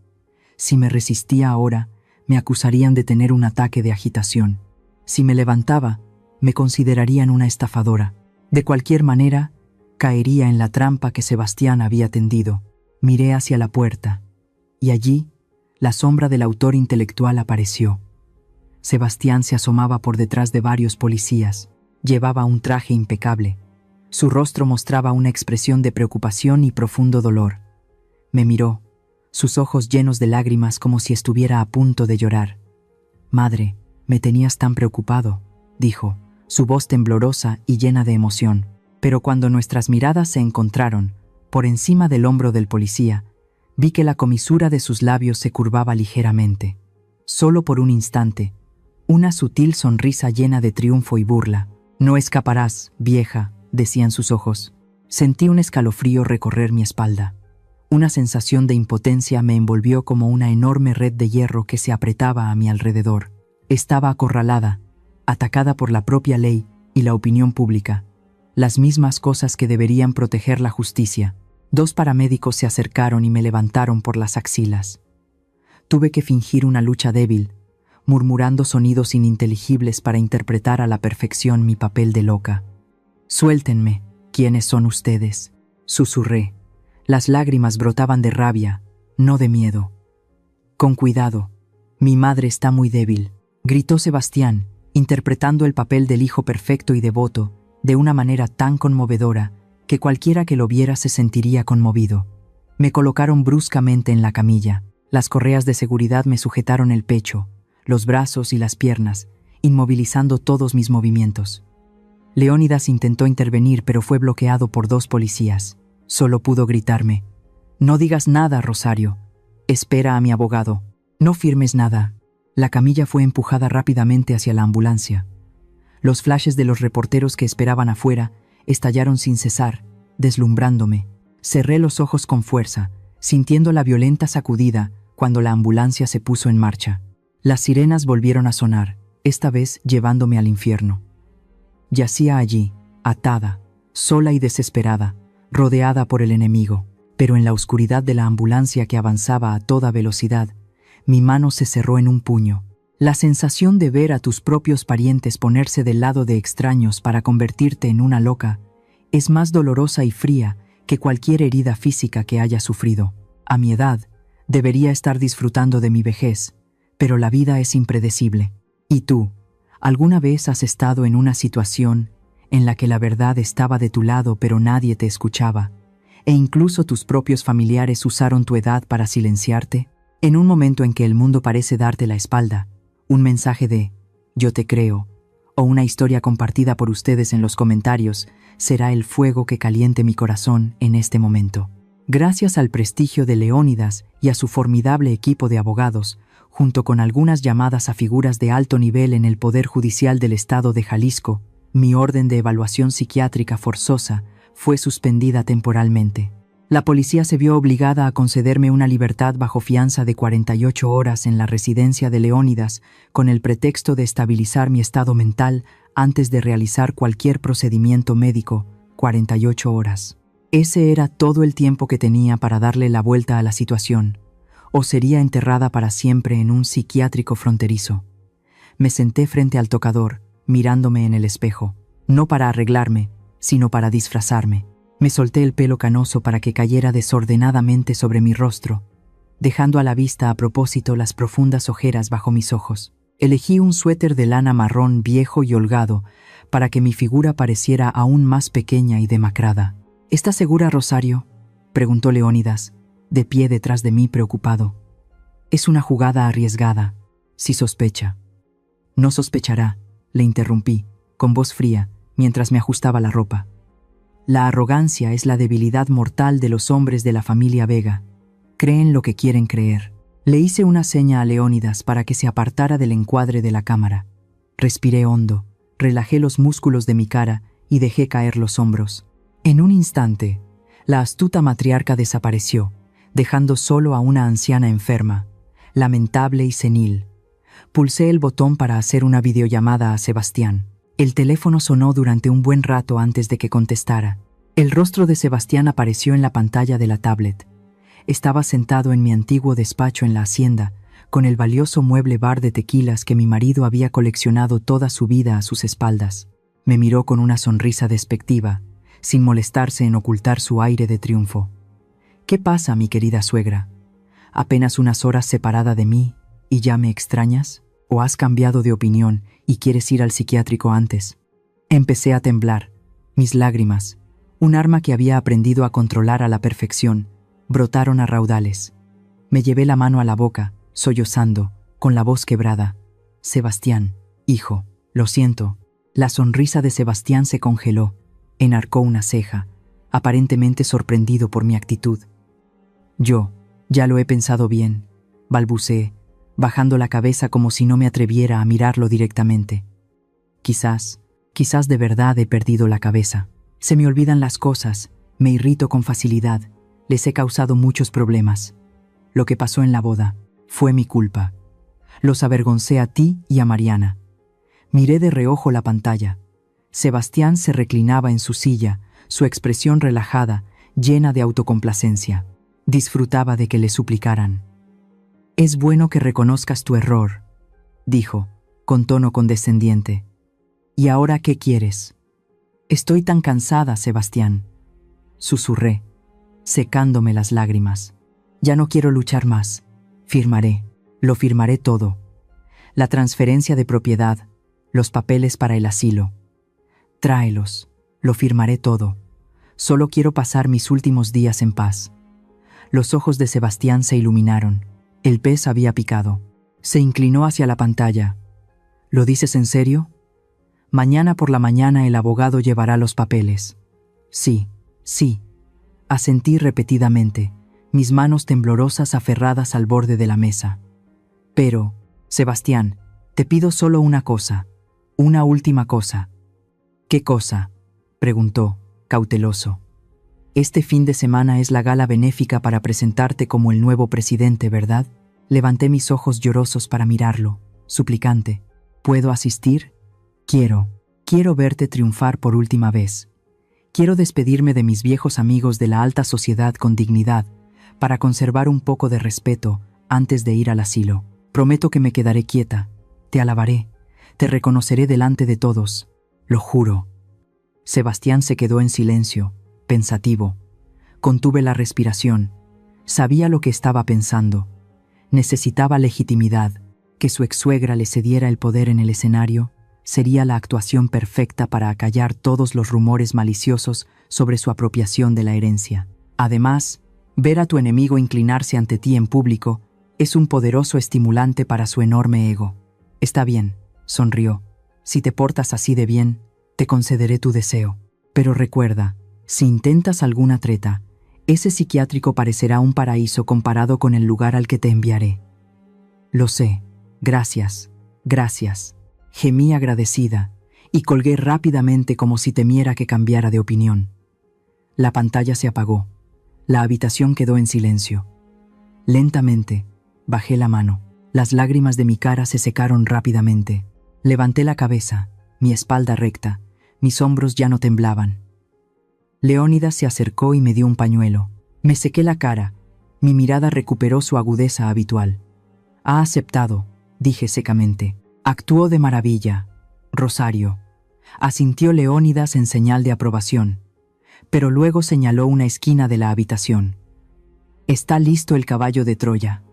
S2: Si me resistía ahora, me acusarían de tener un ataque de agitación. Si me levantaba, me considerarían una estafadora. De cualquier manera, caería en la trampa que Sebastián había tendido. Miré hacia la puerta, y allí, la sombra del autor intelectual apareció. Sebastián se asomaba por detrás de varios policías. Llevaba un traje impecable. Su rostro mostraba una expresión de preocupación y profundo dolor. Me miró, sus ojos llenos de lágrimas como si estuviera a punto de llorar. «Madre, me tenías tan preocupado», dijo, su voz temblorosa y llena de emoción. Pero cuando nuestras miradas se encontraron, por encima del hombro del policía, vi que la comisura de sus labios se curvaba ligeramente. Solo por un instante, una sutil sonrisa llena de triunfo y burla. «No escaparás, vieja», decían sus ojos. Sentí un escalofrío recorrer mi espalda. Una sensación de impotencia me envolvió como una enorme red de hierro que se apretaba a mi alrededor. Estaba acorralada, atacada por la propia ley y la opinión pública, las mismas cosas que deberían proteger la justicia. 2 paramédicos se acercaron y me levantaron por las axilas. Tuve que fingir una lucha débil, murmurando sonidos ininteligibles para interpretar a la perfección mi papel de loca. «Suéltenme, ¿quiénes son ustedes?», susurré. Las lágrimas brotaban de rabia, no de miedo. «Con cuidado, mi madre está muy débil», gritó Sebastián, interpretando el papel del hijo perfecto y devoto, de una manera tan conmovedora que cualquiera que lo viera se sentiría conmovido. Me colocaron bruscamente en la camilla. Las correas de seguridad me sujetaron el pecho, los brazos y las piernas, inmovilizando todos mis movimientos. Leónidas intentó intervenir, pero fue bloqueado por 2 policías. Solo pudo gritarme: «No digas nada, Rosario. Espera a mi abogado. No firmes nada». La camilla fue empujada rápidamente hacia la ambulancia. Los flashes de los reporteros que esperaban afuera estallaron sin cesar, deslumbrándome. Cerré los ojos con fuerza, sintiendo la violenta sacudida cuando la ambulancia se puso en marcha. Las sirenas volvieron a sonar, esta vez llevándome al infierno. Yacía allí, atada, sola y desesperada, rodeada por el enemigo, pero en la oscuridad de la ambulancia que avanzaba a toda velocidad, mi mano se cerró en un puño. La sensación de ver a tus propios parientes ponerse del lado de extraños para convertirte en una loca es más dolorosa y fría que cualquier herida física que haya sufrido. A mi edad, debería estar disfrutando de mi vejez, pero la vida es impredecible. ¿Y tú, alguna vez has estado en una situación en la que la verdad estaba de tu lado pero nadie te escuchaba, e incluso tus propios familiares usaron tu edad para silenciarte? En un momento en que el mundo parece darte la espalda, un mensaje de «yo te creo» o una historia compartida por ustedes en los comentarios será el fuego que caliente mi corazón en este momento. Gracias al prestigio de Leónidas y a su formidable equipo de abogados, junto con algunas llamadas a figuras de alto nivel en el Poder Judicial del Estado de Jalisco, mi orden de evaluación psiquiátrica forzosa fue suspendida temporalmente. La policía se vio obligada a concederme una libertad bajo fianza de 48 horas en la residencia de Leónidas con el pretexto de estabilizar mi estado mental antes de realizar cualquier procedimiento médico. 48 horas. Ese era todo el tiempo que tenía para darle la vuelta a la situación, o sería enterrada para siempre en un psiquiátrico fronterizo. Me senté frente al tocador, mirándome en el espejo, no para arreglarme, sino para disfrazarme. Me solté el pelo canoso para que cayera desordenadamente sobre mi rostro, dejando a la vista a propósito las profundas ojeras bajo mis ojos. Elegí un suéter de lana marrón viejo y holgado para que mi figura pareciera aún más pequeña y demacrada. ¿Estás segura, Rosario?, preguntó Leónidas, de pie detrás de mí preocupado. Es una jugada arriesgada, si sospecha. No sospechará, le interrumpí, con voz fría, mientras me ajustaba la ropa. La arrogancia es la debilidad mortal de los hombres de la familia Vega. Creen lo que quieren creer. Le hice una seña a Leónidas para que se apartara del encuadre de la cámara. Respiré hondo, relajé los músculos de mi cara y dejé caer los hombros. En un instante, la astuta matriarca desapareció, dejando solo a una anciana enferma, lamentable y senil. Pulsé el botón para hacer una videollamada a Sebastián. El teléfono sonó durante un buen rato antes de que contestara. El rostro de Sebastián apareció en la pantalla de la tablet. Estaba sentado en mi antiguo despacho en la hacienda, con el valioso mueble bar de tequilas que mi marido había coleccionado toda su vida a sus espaldas. Me miró con una sonrisa despectiva, sin molestarse en ocultar su aire de triunfo. ¿Qué pasa, mi querida suegra? ¿Apenas unas horas separada de mí y ya me extrañas? ¿O has cambiado de opinión y quieres ir al psiquiátrico antes? Empecé a temblar. Mis lágrimas, un arma que había aprendido a controlar a la perfección, brotaron a raudales. Me llevé la mano a la boca, sollozando, con la voz quebrada. Sebastián, hijo, lo siento. La sonrisa de Sebastián se congeló, enarcó una ceja, aparentemente sorprendido por mi actitud. Yo, ya lo he pensado bien, balbuceé, bajando la cabeza como si no me atreviera a mirarlo directamente. Quizás de verdad he perdido la cabeza. Se me olvidan las cosas, me irrito con facilidad, les he causado muchos problemas. Lo que pasó en la boda fue mi culpa. Los avergoncé a ti y a Mariana. Miré de reojo la pantalla. Sebastián se reclinaba en su silla, su expresión relajada, llena de autocomplacencia. Disfrutaba de que le suplicaran. «Es bueno que reconozcas tu error», dijo, con tono condescendiente. «¿Y ahora qué quieres?» «Estoy tan cansada, Sebastián», susurré, secándome las lágrimas. «Ya no quiero luchar más. Lo firmaré todo. La transferencia de propiedad, los papeles para el asilo. Tráelos, lo firmaré todo. Solo quiero pasar mis últimos días en paz». Los ojos de Sebastián se iluminaron. El pez había picado. Se inclinó hacia la pantalla. «¿Lo dices en serio? Mañana por la mañana el abogado llevará los papeles». «Sí, sí», asentí repetidamente, mis manos temblorosas aferradas al borde de la mesa. «Pero, Sebastián, te pido solo una cosa, una última cosa». «¿Qué cosa?», preguntó, cauteloso. «Este fin de semana es la gala benéfica para presentarte como el nuevo presidente, ¿verdad?». Levanté mis ojos llorosos para mirarlo, suplicante. «¿Puedo asistir? Quiero verte triunfar por última vez. Quiero despedirme de mis viejos amigos de la alta sociedad con dignidad, para conservar un poco de respeto antes de ir al asilo. Prometo que me quedaré quieta, te alabaré, te reconoceré delante de todos, lo juro». Sebastián se quedó en silencio, pensativo. Contuve la respiración. Sabía lo que estaba pensando. Necesitaba legitimidad. Que su ex-suegra le cediera el poder en el escenario sería la actuación perfecta para acallar todos los rumores maliciosos sobre su apropiación de la herencia. Además, ver a tu enemigo inclinarse ante ti en público es un poderoso estimulante para su enorme ego. «Está bien», sonrió. «Si te portas así de bien, te concederé tu deseo. Pero recuerda, si intentas alguna treta, ese psiquiátrico parecerá un paraíso comparado con el lugar al que te enviaré». «Lo sé. Gracias, gracias», gemí agradecida y colgué rápidamente como si temiera que cambiara de opinión. La pantalla se apagó. La habitación quedó en silencio. Lentamente, bajé la mano. Las lágrimas de mi cara se secaron rápidamente. Levanté la cabeza, mi espalda recta, mis hombros ya no temblaban. Leónidas se acercó y me dio un pañuelo. Me sequé la cara. Mi mirada recuperó su agudeza habitual. Ha aceptado, dije secamente. Actuó de maravilla, Rosario. Asintió Leónidas en señal de aprobación, pero luego señaló una esquina de la habitación. Está listo el caballo de Troya.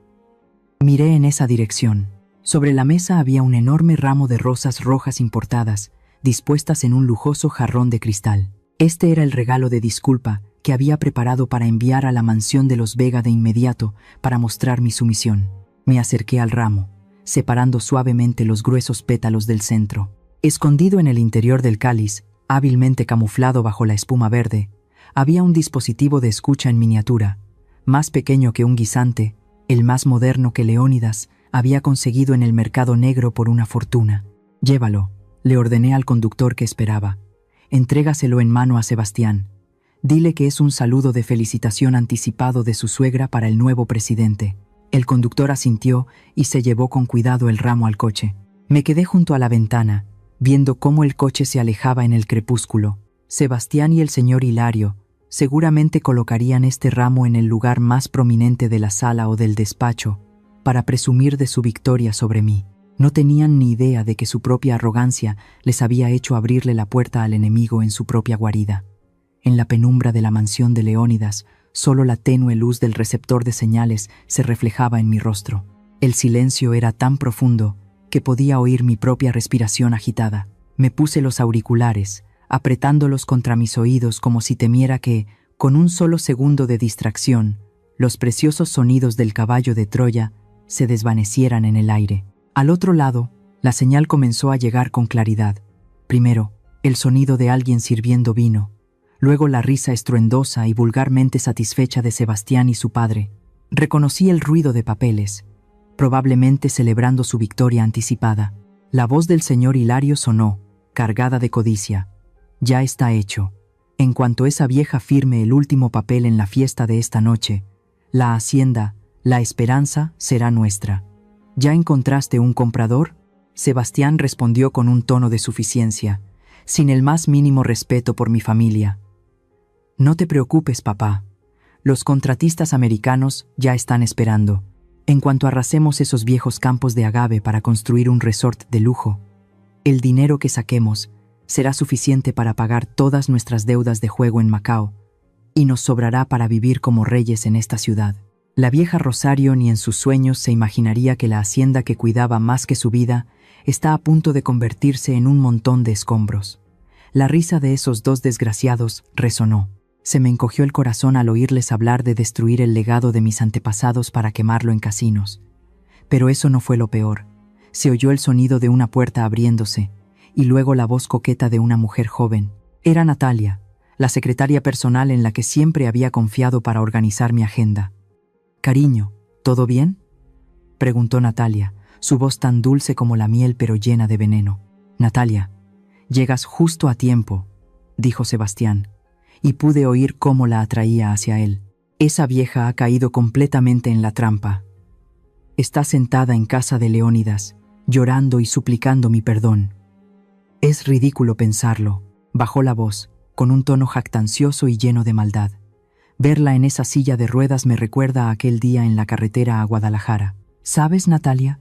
S2: Miré en esa dirección. Sobre la mesa había un enorme ramo de rosas rojas importadas, dispuestas en un lujoso jarrón de cristal. Este era el regalo de disculpa que había preparado para enviar a la mansión de los Vega de inmediato para mostrar mi sumisión. Me acerqué al ramo, separando suavemente los gruesos pétalos del centro. Escondido en el interior del cáliz, hábilmente camuflado bajo la espuma verde, había un dispositivo de escucha en miniatura, más pequeño que un guisante, el más moderno que Leónidas había conseguido en el mercado negro por una fortuna. Llévalo, le ordené al conductor que esperaba. Entrégaselo en mano a Sebastián. Dile que es un saludo de felicitación anticipado de su suegra para el nuevo presidente. El conductor asintió y se llevó con cuidado el ramo al coche. Me quedé junto a la ventana, viendo cómo el coche se alejaba en el crepúsculo. Sebastián y el señor Hilario seguramente colocarían este ramo en el lugar más prominente de la sala o del despacho, para presumir de su victoria sobre mí. No tenían ni idea de que su propia arrogancia les había hecho abrirle la puerta al enemigo en su propia guarida. En la penumbra de la mansión de Leónidas, solo la tenue luz del receptor de señales se reflejaba en mi rostro. El silencio era tan profundo que podía oír mi propia respiración agitada. Me puse los auriculares, apretándolos contra mis oídos como si temiera que, con un solo segundo de distracción, los preciosos sonidos del caballo de Troya se desvanecieran en el aire. Al otro lado, la señal comenzó a llegar con claridad. Primero, el sonido de alguien sirviendo vino, luego la risa estruendosa y vulgarmente satisfecha de Sebastián y su padre. Reconocí el ruido de papeles, probablemente celebrando su victoria anticipada. La voz del señor Hilario sonó, cargada de codicia. Ya está hecho. En cuanto esa vieja firme el último papel en la fiesta de esta noche, la hacienda, la esperanza, será nuestra. ¿Ya encontraste un comprador? Sebastián respondió con un tono de suficiencia, sin el más mínimo respeto por mi familia. No te preocupes, papá. Los contratistas americanos ya están esperando. En cuanto arrasemos esos viejos campos de agave para construir un resort de lujo, el dinero que saquemos será suficiente para pagar todas nuestras deudas de juego en Macao y nos sobrará para vivir como reyes en esta ciudad. La vieja Rosario ni en sus sueños se imaginaría que la hacienda que cuidaba más que su vida está a punto de convertirse en un montón de escombros. La risa de esos dos desgraciados resonó. Se me encogió el corazón al oírles hablar de destruir el legado de mis antepasados para quemarlo en casinos. Pero eso no fue lo peor. Se oyó el sonido de una puerta abriéndose, y luego la voz coqueta de una mujer joven. Era Natalia, la secretaria personal en la que siempre había confiado para organizar mi agenda. «Cariño, ¿todo bien?», preguntó Natalia, su voz tan dulce como la miel pero llena de veneno. «Natalia, llegas justo a tiempo», dijo Sebastián, y pude oír cómo la atraía hacia él. «Esa vieja ha caído completamente en la trampa. Está sentada en casa de Leónidas, llorando y suplicando mi perdón. Es ridículo pensarlo», bajó la voz, con un tono jactancioso y lleno de maldad. «Verla en esa silla de ruedas me recuerda a aquel día en la carretera a Guadalajara. ¿Sabes, Natalia?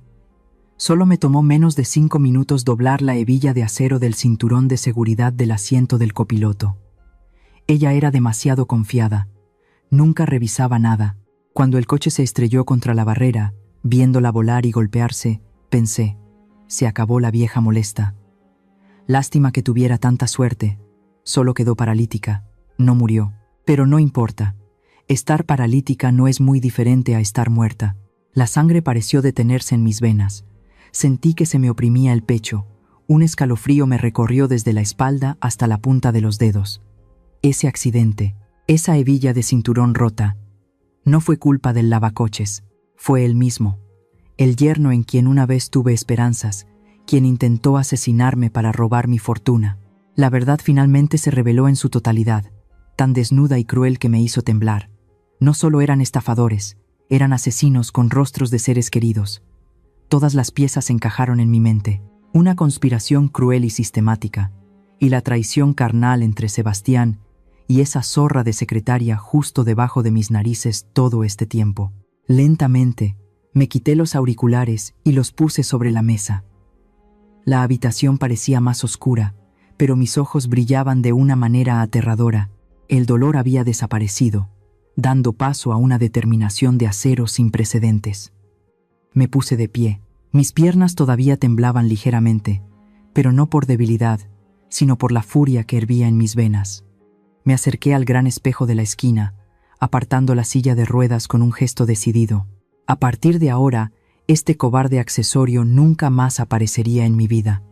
S2: Solo me tomó menos de 5 minutos doblar la hebilla de acero del cinturón de seguridad del asiento del copiloto. Ella era demasiado confiada. Nunca revisaba nada. Cuando el coche se estrelló contra la barrera, viéndola volar y golpearse, pensé, se acabó la vieja molesta. Lástima que tuviera tanta suerte. Solo quedó paralítica. No murió. Pero no importa. Estar paralítica no es muy diferente a estar muerta. La sangre pareció detenerse en mis venas. Sentí que se me oprimía el pecho. Un escalofrío me recorrió desde la espalda hasta la punta de los dedos. Ese accidente, esa hebilla de cinturón rota, no fue culpa del lavacoches. Fue él mismo, el yerno en quien una vez tuve esperanzas, quien intentó asesinarme para robar mi fortuna. La verdad finalmente se reveló en su totalidad, tan desnuda y cruel que me hizo temblar. No solo eran estafadores, eran asesinos con rostros de seres queridos. Todas las piezas encajaron en mi mente. Una conspiración cruel y sistemática, y la traición carnal entre Sebastián y esa zorra de secretaria justo debajo de mis narices todo este tiempo. Lentamente, me quité los auriculares y los puse sobre la mesa. La habitación parecía más oscura, pero mis ojos brillaban de una manera aterradora. El dolor había desaparecido, dando paso a una determinación de acero sin precedentes. Me puse de pie. Mis piernas todavía temblaban ligeramente, pero no por debilidad, sino por la furia que hervía en mis venas. Me acerqué al gran espejo de la esquina, apartando la silla de ruedas con un gesto decidido. A partir de ahora, este cobarde accesorio nunca más aparecería en mi vida.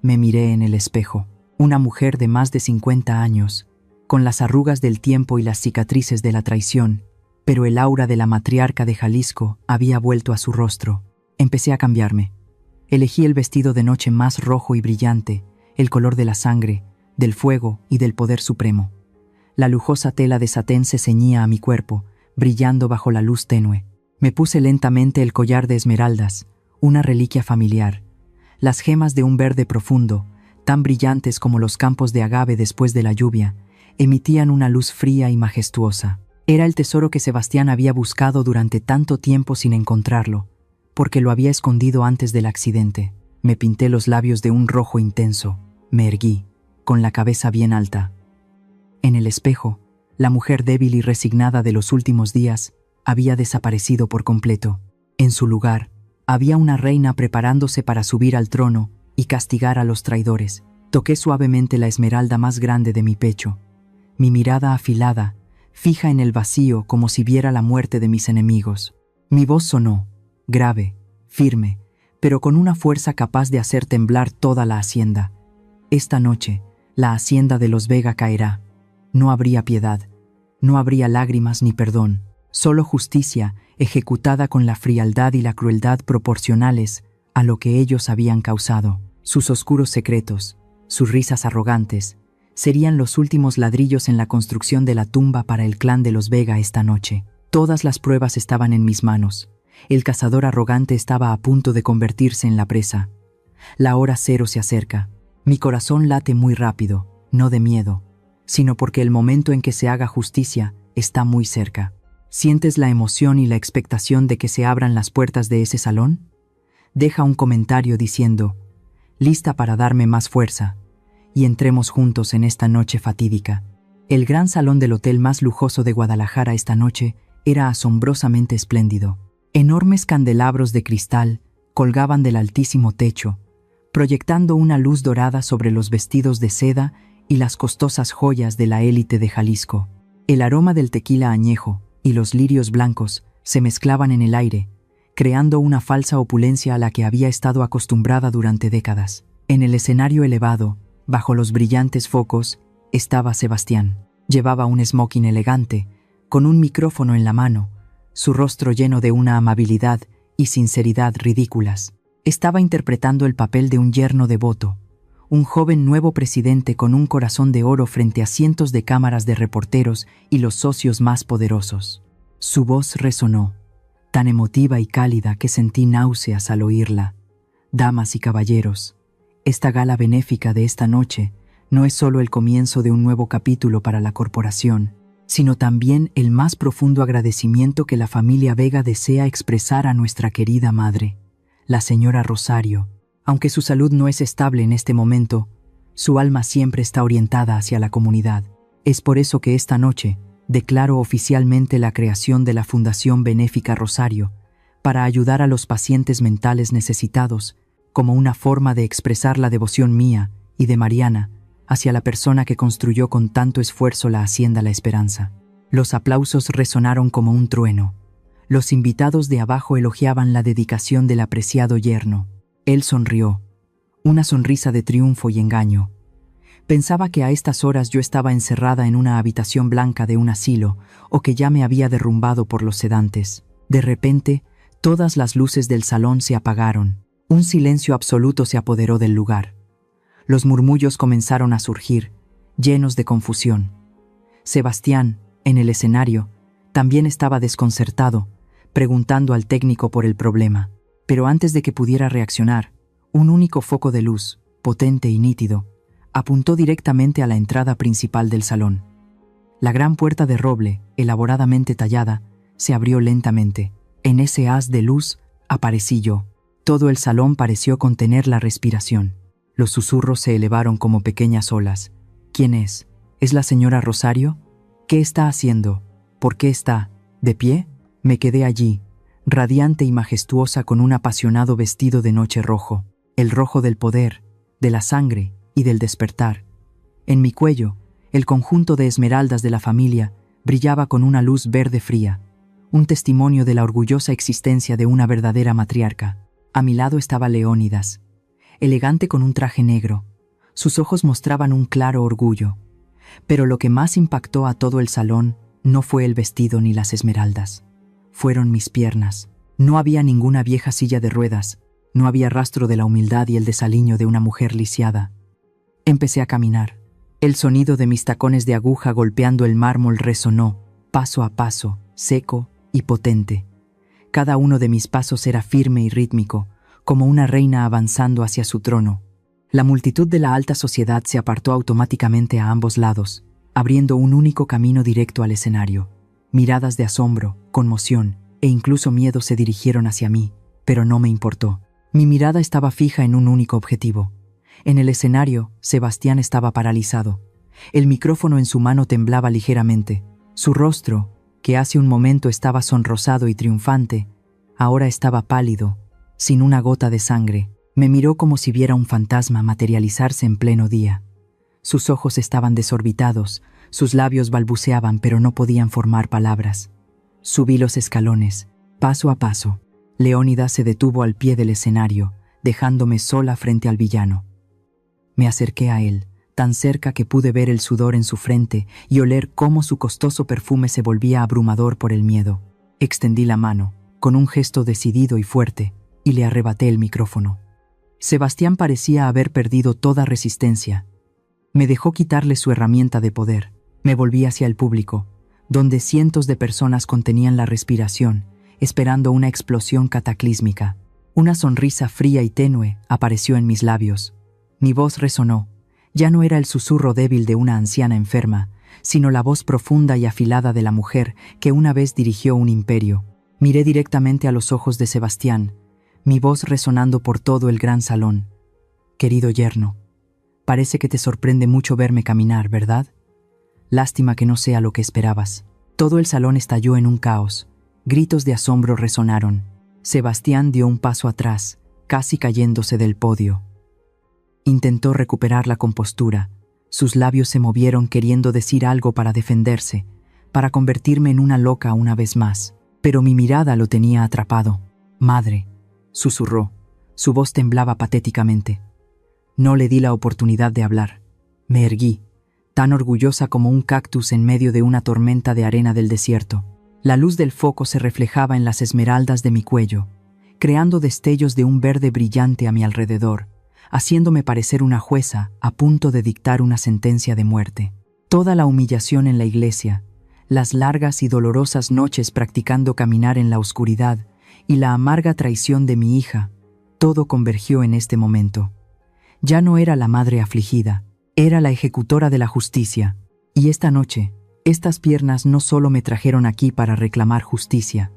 S2: Me miré en el espejo. Una mujer de más de 50 años, con las arrugas del tiempo y las cicatrices de la traición, pero el aura de la matriarca de Jalisco había vuelto a su rostro. Empecé a cambiarme. Elegí el vestido de noche más rojo y brillante, el color de la sangre, del fuego y del poder supremo. La lujosa tela de satén se ceñía a mi cuerpo, brillando bajo la luz tenue. Me puse lentamente el collar de esmeraldas, una reliquia familiar. Las gemas de un verde profundo, tan brillantes como los campos de agave después de la lluvia, emitían una luz fría y majestuosa. Era el tesoro que Sebastián había buscado durante tanto tiempo sin encontrarlo, porque lo había escondido antes del accidente. Me pinté los labios de un rojo intenso. Me erguí, con la cabeza bien alta. En el espejo, la mujer débil y resignada de los últimos días había desaparecido por completo. En su lugar, había una reina preparándose para subir al trono y castigar a los traidores. Toqué suavemente la esmeralda más grande de mi pecho. Mi mirada afilada, fija en el vacío como si viera la muerte de mis enemigos. Mi voz sonó, grave, firme, pero con una fuerza capaz de hacer temblar toda la hacienda. Esta noche, la hacienda de los Vega caerá. No habría piedad, no habría lágrimas ni perdón, solo justicia ejecutada con la frialdad y la crueldad proporcionales a lo que ellos habían causado. Sus oscuros secretos, sus risas arrogantes, serían los últimos ladrillos en la construcción de la tumba para el clan de los Vega esta noche. Todas las pruebas estaban en mis manos. El cazador arrogante estaba a punto de convertirse en la presa. La hora cero se acerca. Mi corazón late muy rápido, no de miedo, sino porque el momento en que se haga justicia está muy cerca. ¿Sientes la emoción y la expectación de que se abran las puertas de ese salón? Deja un comentario diciendo, lista para darme más fuerza, y entremos juntos en esta noche fatídica. El gran salón del hotel más lujoso de Guadalajara esta noche era asombrosamente espléndido. Enormes candelabros de cristal colgaban del altísimo techo, proyectando una luz dorada sobre los vestidos de seda y las costosas joyas de la élite de Jalisco. El aroma del tequila añejo y los lirios blancos se mezclaban en el aire, creando una falsa opulencia a la que había estado acostumbrada durante décadas. En el escenario elevado, bajo los brillantes focos, estaba Sebastián. Llevaba un smoking elegante, con un micrófono en la mano, su rostro lleno de una amabilidad y sinceridad ridículas. Estaba interpretando el papel de un yerno devoto, un joven nuevo presidente con un corazón de oro frente a cientos de cámaras de reporteros y los socios más poderosos. Su voz resonó, tan emotiva y cálida que sentí náuseas al oírla. Damas y caballeros, esta gala benéfica de esta noche no es solo el comienzo de un nuevo capítulo para la corporación, sino también el más profundo agradecimiento que la familia Vega desea expresar a nuestra querida madre, la señora Rosario. Aunque su salud no es estable en este momento, su alma siempre está orientada hacia la comunidad. Es por eso que esta noche declaro oficialmente la creación de la Fundación Benéfica Rosario para ayudar a los pacientes mentales necesitados como una forma de expresar la devoción mía y de Mariana hacia la persona que construyó con tanto esfuerzo la Hacienda La Esperanza. Los aplausos resonaron como un trueno. Los invitados de abajo elogiaban la dedicación del apreciado yerno. Él sonrió, una sonrisa de triunfo y engaño. Pensaba que a estas horas yo estaba encerrada en una habitación blanca de un asilo o que ya me había derrumbado por los sedantes. De repente, todas las luces del salón se apagaron. Un silencio absoluto se apoderó del lugar. Los murmullos comenzaron a surgir, llenos de confusión. Sebastián, en el escenario, también estaba desconcertado, preguntando al técnico por el problema. Pero antes de que pudiera reaccionar, un único foco de luz, potente y nítido, apuntó directamente a la entrada principal del salón. La gran puerta de roble, elaboradamente tallada, se abrió lentamente. En ese haz de luz aparecí yo. Todo el salón pareció contener la respiración. Los susurros se elevaron como pequeñas olas. ¿Quién es? ¿Es la señora Rosario? ¿Qué está haciendo? ¿Por qué está de pie? Me quedé allí, radiante y majestuosa con un apasionado vestido de noche rojo, el rojo del poder, de la sangre y del despertar. En mi cuello, el conjunto de esmeraldas de la familia brillaba con una luz verde fría, un testimonio de la orgullosa existencia de una verdadera matriarca. A mi lado estaba Leónidas, elegante con un traje negro. Sus ojos mostraban un claro orgullo. Pero lo que más impactó a todo el salón no fue el vestido ni las esmeraldas. Fueron mis piernas. No había ninguna vieja silla de ruedas, no había rastro de la humildad y el desaliño de una mujer lisiada. Empecé a caminar. El sonido de mis tacones de aguja golpeando el mármol resonó, paso a paso, seco y potente. Cada uno de mis pasos era firme y rítmico, como una reina avanzando hacia su trono. La multitud de la alta sociedad se apartó automáticamente a ambos lados, abriendo un único camino directo al escenario. Miradas de asombro, conmoción e incluso miedo se dirigieron hacia mí, pero no me importó. Mi mirada estaba fija en un único objetivo. En el escenario, Sebastián estaba paralizado. El micrófono en su mano temblaba ligeramente. Su rostro, que hace un momento estaba sonrosado y triunfante, ahora estaba pálido, sin una gota de sangre. Me miró como si viera un fantasma materializarse en pleno día. Sus ojos estaban desorbitados, sus labios balbuceaban pero no podían formar palabras. Subí los escalones, paso a paso. Leónidas se detuvo al pie del escenario, dejándome sola frente al villano. Me acerqué a él, tan cerca que pude ver el sudor en su frente y oler cómo su costoso perfume se volvía abrumador por el miedo. Extendí la mano, con un gesto decidido y fuerte, y le arrebaté el micrófono. Sebastián parecía haber perdido toda resistencia. Me dejó quitarle su herramienta de poder. Me volví hacia el público, donde cientos de personas contenían la respiración, esperando una explosión cataclísmica. Una sonrisa fría y tenue apareció en mis labios. Mi voz resonó. Ya no era el susurro débil de una anciana enferma, sino la voz profunda y afilada de la mujer que una vez dirigió un imperio. Miré directamente a los ojos de Sebastián, mi voz resonando por todo el gran salón. Querido yerno, parece que te sorprende mucho verme caminar, ¿verdad? Lástima que no sea lo que esperabas. Todo el salón estalló en un caos. Gritos de asombro resonaron. Sebastián dio un paso atrás, casi cayéndose del podio. Intentó recuperar la compostura. Sus labios se movieron queriendo decir algo para defenderse, para convertirme en una loca una vez más. Pero mi mirada lo tenía atrapado. Madre, susurró. Su voz temblaba patéticamente. No le di la oportunidad de hablar. Me erguí, tan orgullosa como un cactus en medio de una tormenta de arena del desierto. La luz del foco se reflejaba en las esmeraldas de mi cuello, creando destellos de un verde brillante a mi alrededor, haciéndome parecer una jueza a punto de dictar una sentencia de muerte. Toda la humillación en la iglesia, las largas y dolorosas noches practicando caminar en la oscuridad y la amarga traición de mi hija, todo convergió en este momento. Ya no era la madre afligida, era la ejecutora de la justicia. Y esta noche, estas piernas no solo me trajeron aquí para reclamar justicia,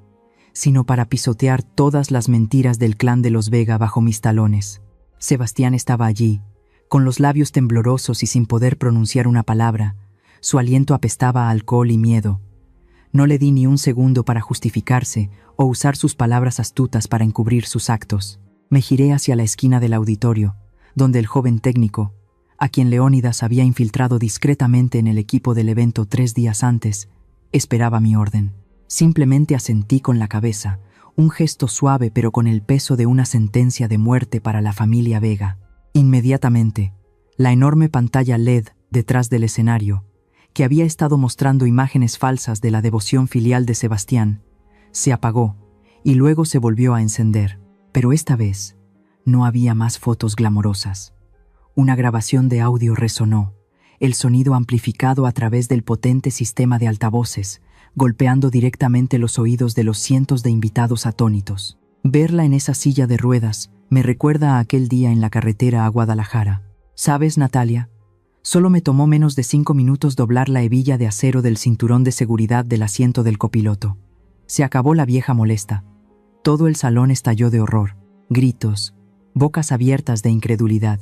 S2: sino para pisotear todas las mentiras del clan de los Vega bajo mis talones. Sebastián estaba allí, con los labios temblorosos y sin poder pronunciar una palabra. Su aliento apestaba a alcohol y miedo. No le di ni un segundo para justificarse o usar sus palabras astutas para encubrir sus actos. Me giré hacia la esquina del auditorio, donde el joven técnico, a quien Leónidas había infiltrado discretamente en el equipo del evento 3 días antes, esperaba mi orden. Simplemente asentí con la cabeza, un gesto suave pero con el peso de una sentencia de muerte para la familia Vega. Inmediatamente, la enorme pantalla LED detrás del escenario, que había estado mostrando imágenes falsas de la devoción filial de Sebastián, se apagó y luego se volvió a encender. Pero esta vez, no había más fotos glamorosas. Una grabación de audio resonó, el sonido amplificado a través del potente sistema de altavoces, golpeando directamente los oídos de los cientos de invitados atónitos. Verla en esa silla de ruedas me recuerda a aquel día en la carretera a Guadalajara. ¿Sabes, Natalia? Solo me tomó menos de 5 minutos doblar la hebilla de acero del cinturón de seguridad del asiento del copiloto. Se acabó la vieja molesta. Todo el salón estalló de horror, gritos, bocas abiertas de incredulidad.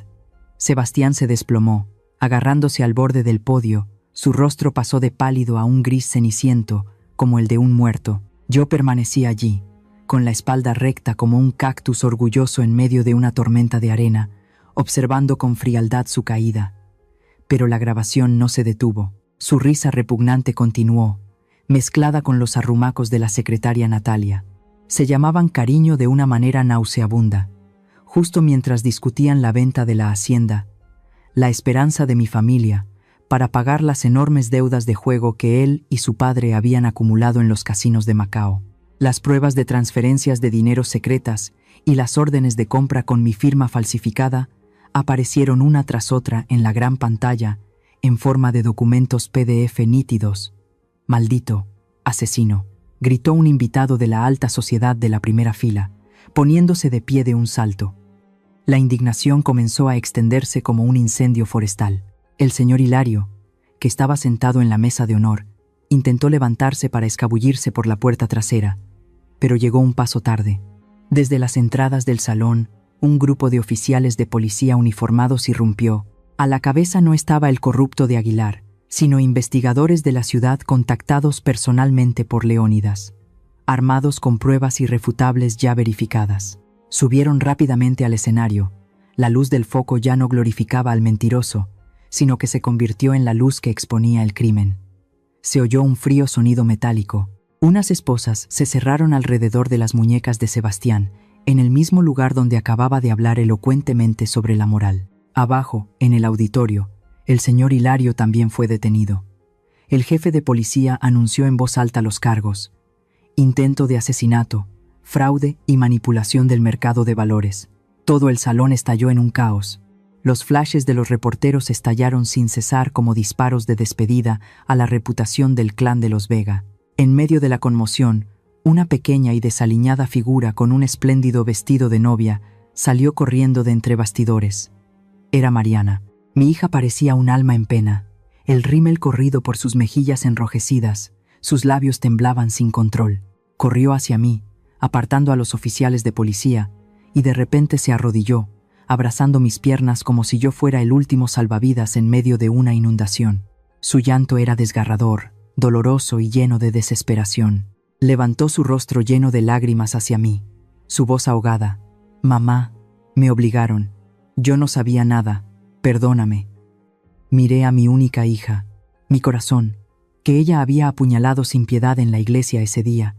S2: Sebastián se desplomó, agarrándose al borde del podio. Su rostro pasó de pálido a un gris ceniciento, como el de un muerto. Yo permanecí allí, con la espalda recta como un cactus orgulloso en medio de una tormenta de arena, observando con frialdad su caída. Pero la grabación no se detuvo. Su risa repugnante continuó, mezclada con los arrumacos de la secretaria Natalia. Se llamaban cariño de una manera nauseabunda. Justo mientras discutían la venta de la hacienda, la esperanza de mi familia, para pagar las enormes deudas de juego que él y su padre habían acumulado en los casinos de Macao, las pruebas de transferencias de dinero secretas y las órdenes de compra con mi firma falsificada, aparecieron una tras otra en la gran pantalla en forma de documentos PDF nítidos. «Maldito asesino», gritó un invitado de la alta sociedad de la primera fila, poniéndose de pie de un salto. La indignación comenzó a extenderse como un incendio forestal. El señor Hilario, que estaba sentado en la mesa de honor, intentó levantarse para escabullirse por la puerta trasera, pero llegó un paso tarde. Desde las entradas del salón, un grupo de oficiales de policía uniformados irrumpió. A la cabeza no estaba el corrupto de Aguilar, sino investigadores de la ciudad contactados personalmente por Leónidas, armados con pruebas irrefutables ya verificadas. Subieron rápidamente al escenario. La luz del foco ya no glorificaba al mentiroso, sino que se convirtió en la luz que exponía el crimen. Se oyó un frío sonido metálico. Unas esposas se cerraron alrededor de las muñecas de Sebastián, en el mismo lugar donde acababa de hablar elocuentemente sobre la moral. Abajo, en el auditorio, el señor Hilario también fue detenido. El jefe de policía anunció en voz alta los cargos: intento de asesinato, fraude y manipulación del mercado de valores. Todo el salón estalló en un caos. Los flashes de los reporteros estallaron sin cesar como disparos de despedida a la reputación del clan de los Vega. En medio de la conmoción, una pequeña y desaliñada figura con un espléndido vestido de novia salió corriendo de entre bastidores. Era Mariana. Mi hija parecía un alma en pena, el rímel corrido por sus mejillas enrojecidas, sus labios temblaban sin control. Corrió hacia mí, apartando a los oficiales de policía, y de repente se arrodilló, abrazando mis piernas como si yo fuera el último salvavidas en medio de una inundación. Su llanto era desgarrador, doloroso y lleno de desesperación. Levantó su rostro lleno de lágrimas hacia mí, su voz ahogada: «Mamá, me obligaron. Yo no sabía nada. Perdóname». Miré a mi única hija, mi corazón, que ella había apuñalado sin piedad en la iglesia ese día.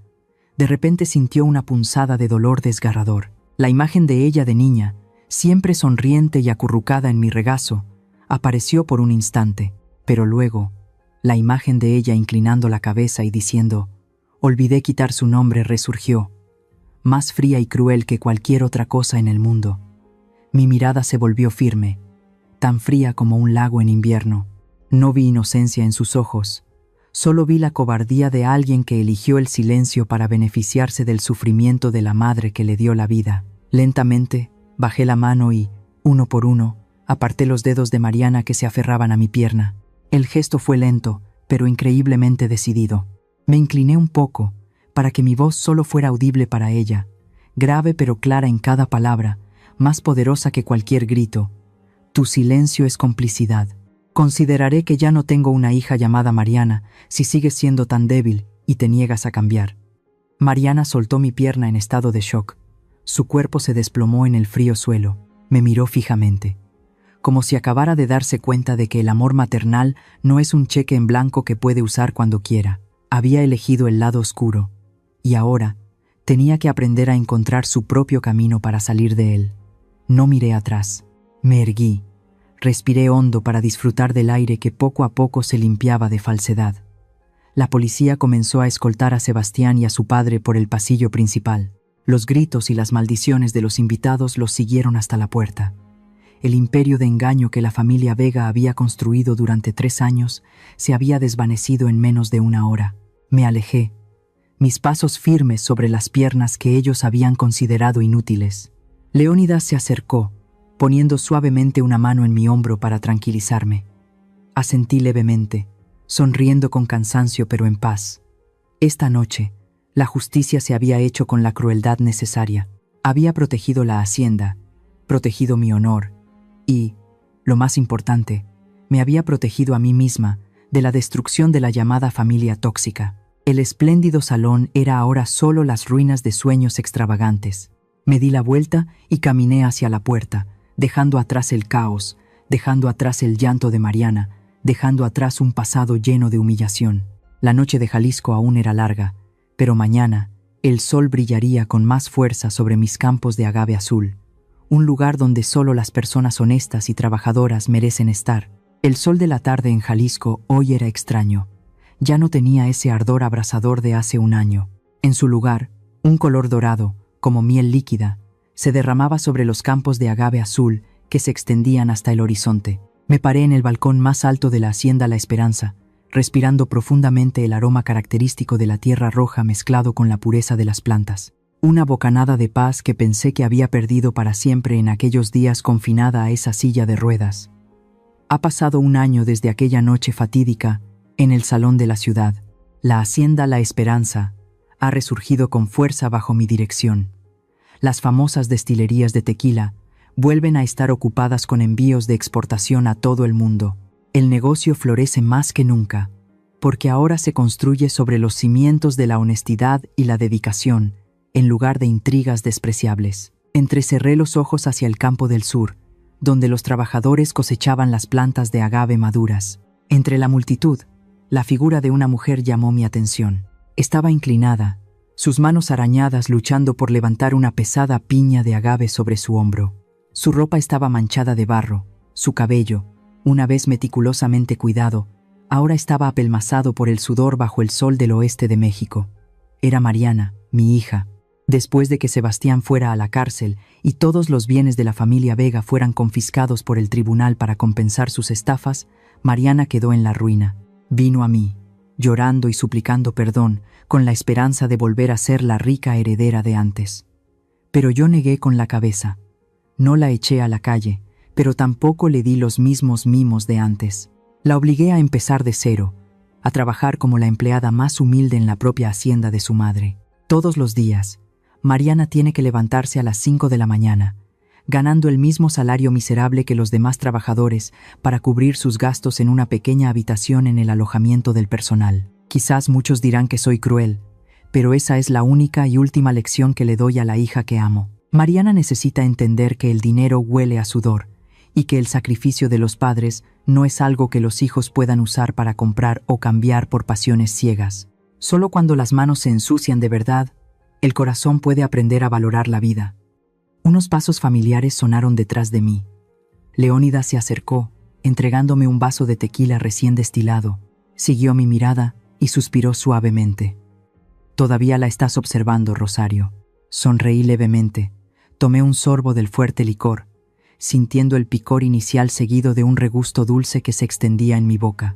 S2: De repente sintió una punzada de dolor desgarrador. La imagen de ella de niña, siempre sonriente y acurrucada en mi regazo, apareció por un instante, pero luego, la imagen de ella inclinando la cabeza y diciendo: «Olvidé quitar su nombre», resurgió, más fría y cruel que cualquier otra cosa en el mundo. Mi mirada se volvió firme, tan fría como un lago en invierno. No vi inocencia en sus ojos, solo vi la cobardía de alguien que eligió el silencio para beneficiarse del sufrimiento de la madre que le dio la vida. Lentamente, bajé la mano y, uno por uno, aparté los dedos de Mariana que se aferraban a mi pierna. El gesto fue lento, pero increíblemente decidido. Me incliné un poco, para que mi voz solo fuera audible para ella, grave pero clara en cada palabra, más poderosa que cualquier grito. «Tu silencio es complicidad. Consideraré que ya no tengo una hija llamada Mariana si sigues siendo tan débil y te niegas a cambiar». Mariana soltó mi pierna en estado de shock. Su cuerpo se desplomó en el frío suelo. Me miró fijamente, como si acabara de darse cuenta de que el amor maternal no es un cheque en blanco que puede usar cuando quiera. Había elegido el lado oscuro, y ahora tenía que aprender a encontrar su propio camino para salir de él. No miré atrás. Me erguí. Respiré hondo para disfrutar del aire que poco a poco se limpiaba de falsedad. La policía comenzó a escoltar a Sebastián y a su padre por el pasillo principal. Los gritos y las maldiciones de los invitados los siguieron hasta la puerta. El imperio de engaño que la familia Vega había construido durante 3 años se había desvanecido en menos de 1 hora. Me alejé, mis pasos firmes sobre las piernas que ellos habían considerado inútiles. Leónidas se acercó, poniendo suavemente una mano en mi hombro para tranquilizarme. Asentí levemente, sonriendo con cansancio pero en paz. Esta noche, la justicia se había hecho con la crueldad necesaria. Había protegido la hacienda, protegido mi honor y, lo más importante, me había protegido a mí misma de la destrucción de la llamada familia tóxica. El espléndido salón era ahora solo las ruinas de sueños extravagantes. Me di la vuelta y caminé hacia la puerta, dejando atrás el caos, dejando atrás el llanto de Mariana, dejando atrás un pasado lleno de humillación. La noche de Jalisco aún era larga, pero mañana el sol brillaría con más fuerza sobre mis campos de agave azul, un lugar donde solo las personas honestas y trabajadoras merecen estar. El sol de la tarde en Jalisco hoy era extraño. Ya no tenía ese ardor abrasador de hace 1 año. En su lugar, un color dorado, como miel líquida, se derramaba sobre los campos de agave azul que se extendían hasta el horizonte. Me paré en el balcón más alto de la hacienda La Esperanza, respirando profundamente el aroma característico de la tierra roja mezclado con la pureza de las plantas. Una bocanada de paz que pensé que había perdido para siempre en aquellos días confinada a esa silla de ruedas. Ha pasado 1 año desde aquella noche fatídica en el salón de la ciudad. La hacienda La Esperanza ha resurgido con fuerza bajo mi dirección. Las famosas destilerías de tequila vuelven a estar ocupadas con envíos de exportación a todo el mundo. El negocio florece más que nunca, porque ahora se construye sobre los cimientos de la honestidad y la dedicación, en lugar de intrigas despreciables. Entrecerré los ojos hacia el campo del sur, donde los trabajadores cosechaban las plantas de agave maduras. Entre la multitud, la figura de una mujer llamó mi atención. Estaba inclinada, sus manos arañadas luchando por levantar una pesada piña de agave sobre su hombro. Su ropa estaba manchada de barro, su cabello, una vez meticulosamente cuidado, ahora estaba apelmazado por el sudor bajo el sol del oeste de México. Era Mariana, mi hija. Después de que Sebastián fuera a la cárcel y todos los bienes de la familia Vega fueran confiscados por el tribunal para compensar sus estafas, Mariana quedó en la ruina. Vino a mí, llorando y suplicando perdón, con la esperanza de volver a ser la rica heredera de antes. Pero yo negué con la cabeza. No la eché a la calle, pero tampoco le di los mismos mimos de antes. La obligué a empezar de cero, a trabajar como la empleada más humilde en la propia hacienda de su madre. Todos los días, Mariana tiene que levantarse a las 5 de la mañana, ganando el mismo salario miserable que los demás trabajadores para cubrir sus gastos en una pequeña habitación en el alojamiento del personal. Quizás muchos dirán que soy cruel, pero esa es la única y última lección que le doy a la hija que amo. Mariana necesita entender que el dinero huele a sudor y que el sacrificio de los padres no es algo que los hijos puedan usar para comprar o cambiar por pasiones ciegas. Solo cuando las manos se ensucian de verdad, el corazón puede aprender a valorar la vida. Unos pasos familiares sonaron detrás de mí. Leónidas se acercó, entregándome un vaso de tequila recién destilado. Siguió mi mirada y suspiró suavemente. «Todavía la estás observando, Rosario». Sonreí levemente. Tomé un sorbo del fuerte licor, sintiendo el picor inicial seguido de un regusto dulce que se extendía en mi boca.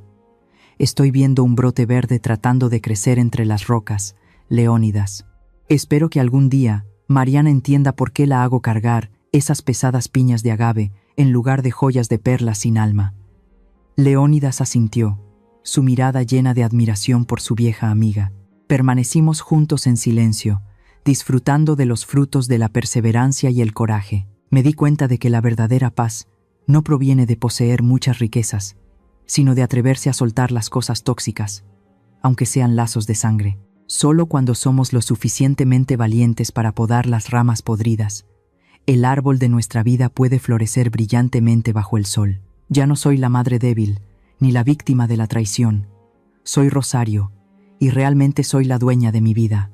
S2: «Estoy viendo un brote verde tratando de crecer entre las rocas, Leónidas. Espero que algún día Mariana entienda por qué la hago cargar esas pesadas piñas de agave en lugar de joyas de perlas sin alma». Leónidas asintió, su mirada llena de admiración por su vieja amiga. Permanecimos juntos en silencio, disfrutando de los frutos de la perseverancia y el coraje. Me di cuenta de que la verdadera paz no proviene de poseer muchas riquezas, sino de atreverse a soltar las cosas tóxicas, aunque sean lazos de sangre. Solo cuando somos lo suficientemente valientes para podar las ramas podridas, el árbol de nuestra vida puede florecer brillantemente bajo el sol. Ya no soy la madre débil, ni la víctima de la traición. Soy Rosario, y realmente soy la dueña de mi vida.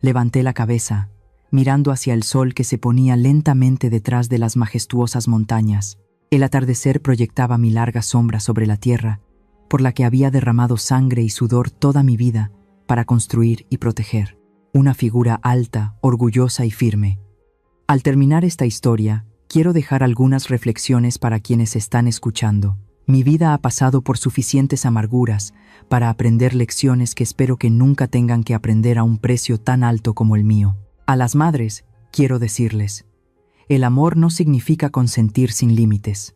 S2: Levanté la cabeza, mirando hacia el sol que se ponía lentamente detrás de las majestuosas montañas. El atardecer proyectaba mi larga sombra sobre la tierra, por la que había derramado sangre y sudor toda mi vida para construir y proteger. Una figura alta, orgullosa y firme. Al terminar esta historia, quiero dejar algunas reflexiones para quienes están escuchando. Mi vida ha pasado por suficientes amarguras para aprender lecciones que espero que nunca tengan que aprender a un precio tan alto como el mío. A las madres, quiero decirles, el amor no significa consentir sin límites.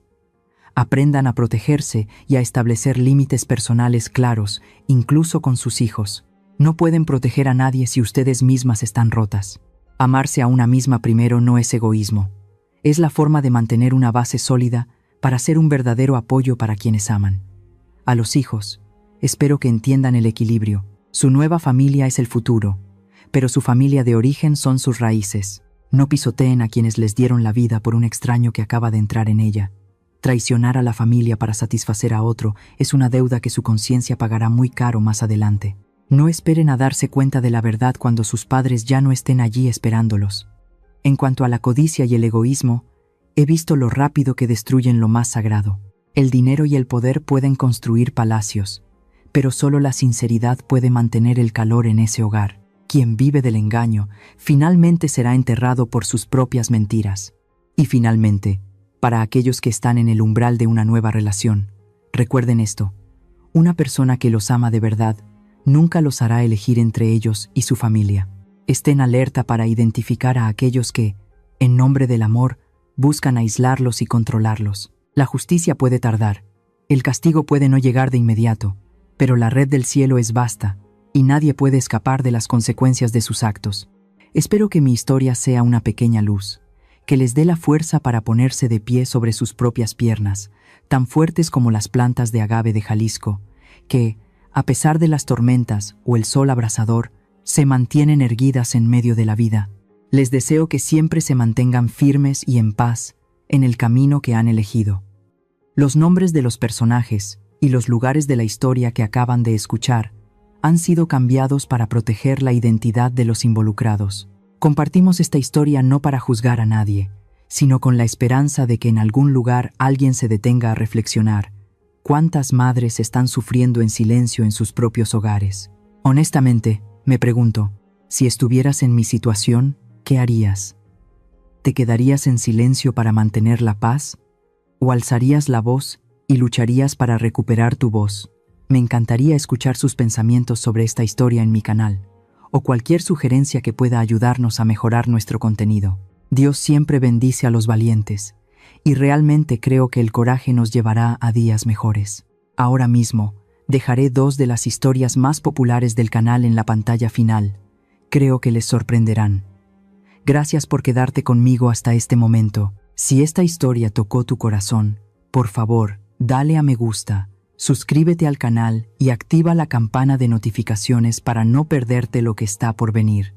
S2: Aprendan a protegerse y a establecer límites personales claros, incluso con sus hijos. No pueden proteger a nadie si ustedes mismas están rotas. Amarse a una misma primero no es egoísmo. Es la forma de mantener una base sólida para ser un verdadero apoyo para quienes aman. A los hijos, espero que entiendan el equilibrio. Su nueva familia es el futuro, pero su familia de origen son sus raíces. No pisoteen a quienes les dieron la vida por un extraño que acaba de entrar en ella. Traicionar a la familia para satisfacer a otro es una deuda que su conciencia pagará muy caro más adelante. No esperen a darse cuenta de la verdad cuando sus padres ya no estén allí esperándolos. En cuanto a la codicia y el egoísmo, he visto lo rápido que destruyen lo más sagrado. El dinero y el poder pueden construir palacios, pero solo la sinceridad puede mantener el calor en ese hogar. Quien vive del engaño, finalmente será enterrado por sus propias mentiras. Y finalmente, para aquellos que están en el umbral de una nueva relación, recuerden esto: una persona que los ama de verdad nunca los hará elegir entre ellos y su familia. Estén alerta para identificar a aquellos que, en nombre del amor, buscan aislarlos y controlarlos. La justicia puede tardar, el castigo puede no llegar de inmediato, pero la red del cielo es vasta y nadie puede escapar de las consecuencias de sus actos. Espero que mi historia sea una pequeña luz, que les dé la fuerza para ponerse de pie sobre sus propias piernas, tan fuertes como las plantas de agave de Jalisco, que, a pesar de las tormentas o el sol abrasador, se mantienen erguidas en medio de la vida. Les deseo que siempre se mantengan firmes y en paz en el camino que han elegido. Los nombres de los personajes y los lugares de la historia que acaban de escuchar han sido cambiados para proteger la identidad de los involucrados. Compartimos esta historia no para juzgar a nadie, sino con la esperanza de que en algún lugar alguien se detenga a reflexionar. ¿Cuántas madres están sufriendo en silencio en sus propios hogares? Honestamente, me pregunto, si estuvieras en mi situación, ¿qué harías? ¿Te quedarías en silencio para mantener la paz? ¿O alzarías la voz y lucharías para recuperar tu voz? Me encantaría escuchar sus pensamientos sobre esta historia en mi canal, o cualquier sugerencia que pueda ayudarnos a mejorar nuestro contenido. Dios siempre bendice a los valientes, y realmente creo que el coraje nos llevará a días mejores. Ahora mismo, dejaré 2 de las historias más populares del canal en la pantalla final. Creo que les sorprenderán. Gracias por quedarte conmigo hasta este momento. Si esta historia tocó tu corazón, por favor, dale a me gusta, suscríbete al canal y activa la campana de notificaciones para no perderte lo que está por venir.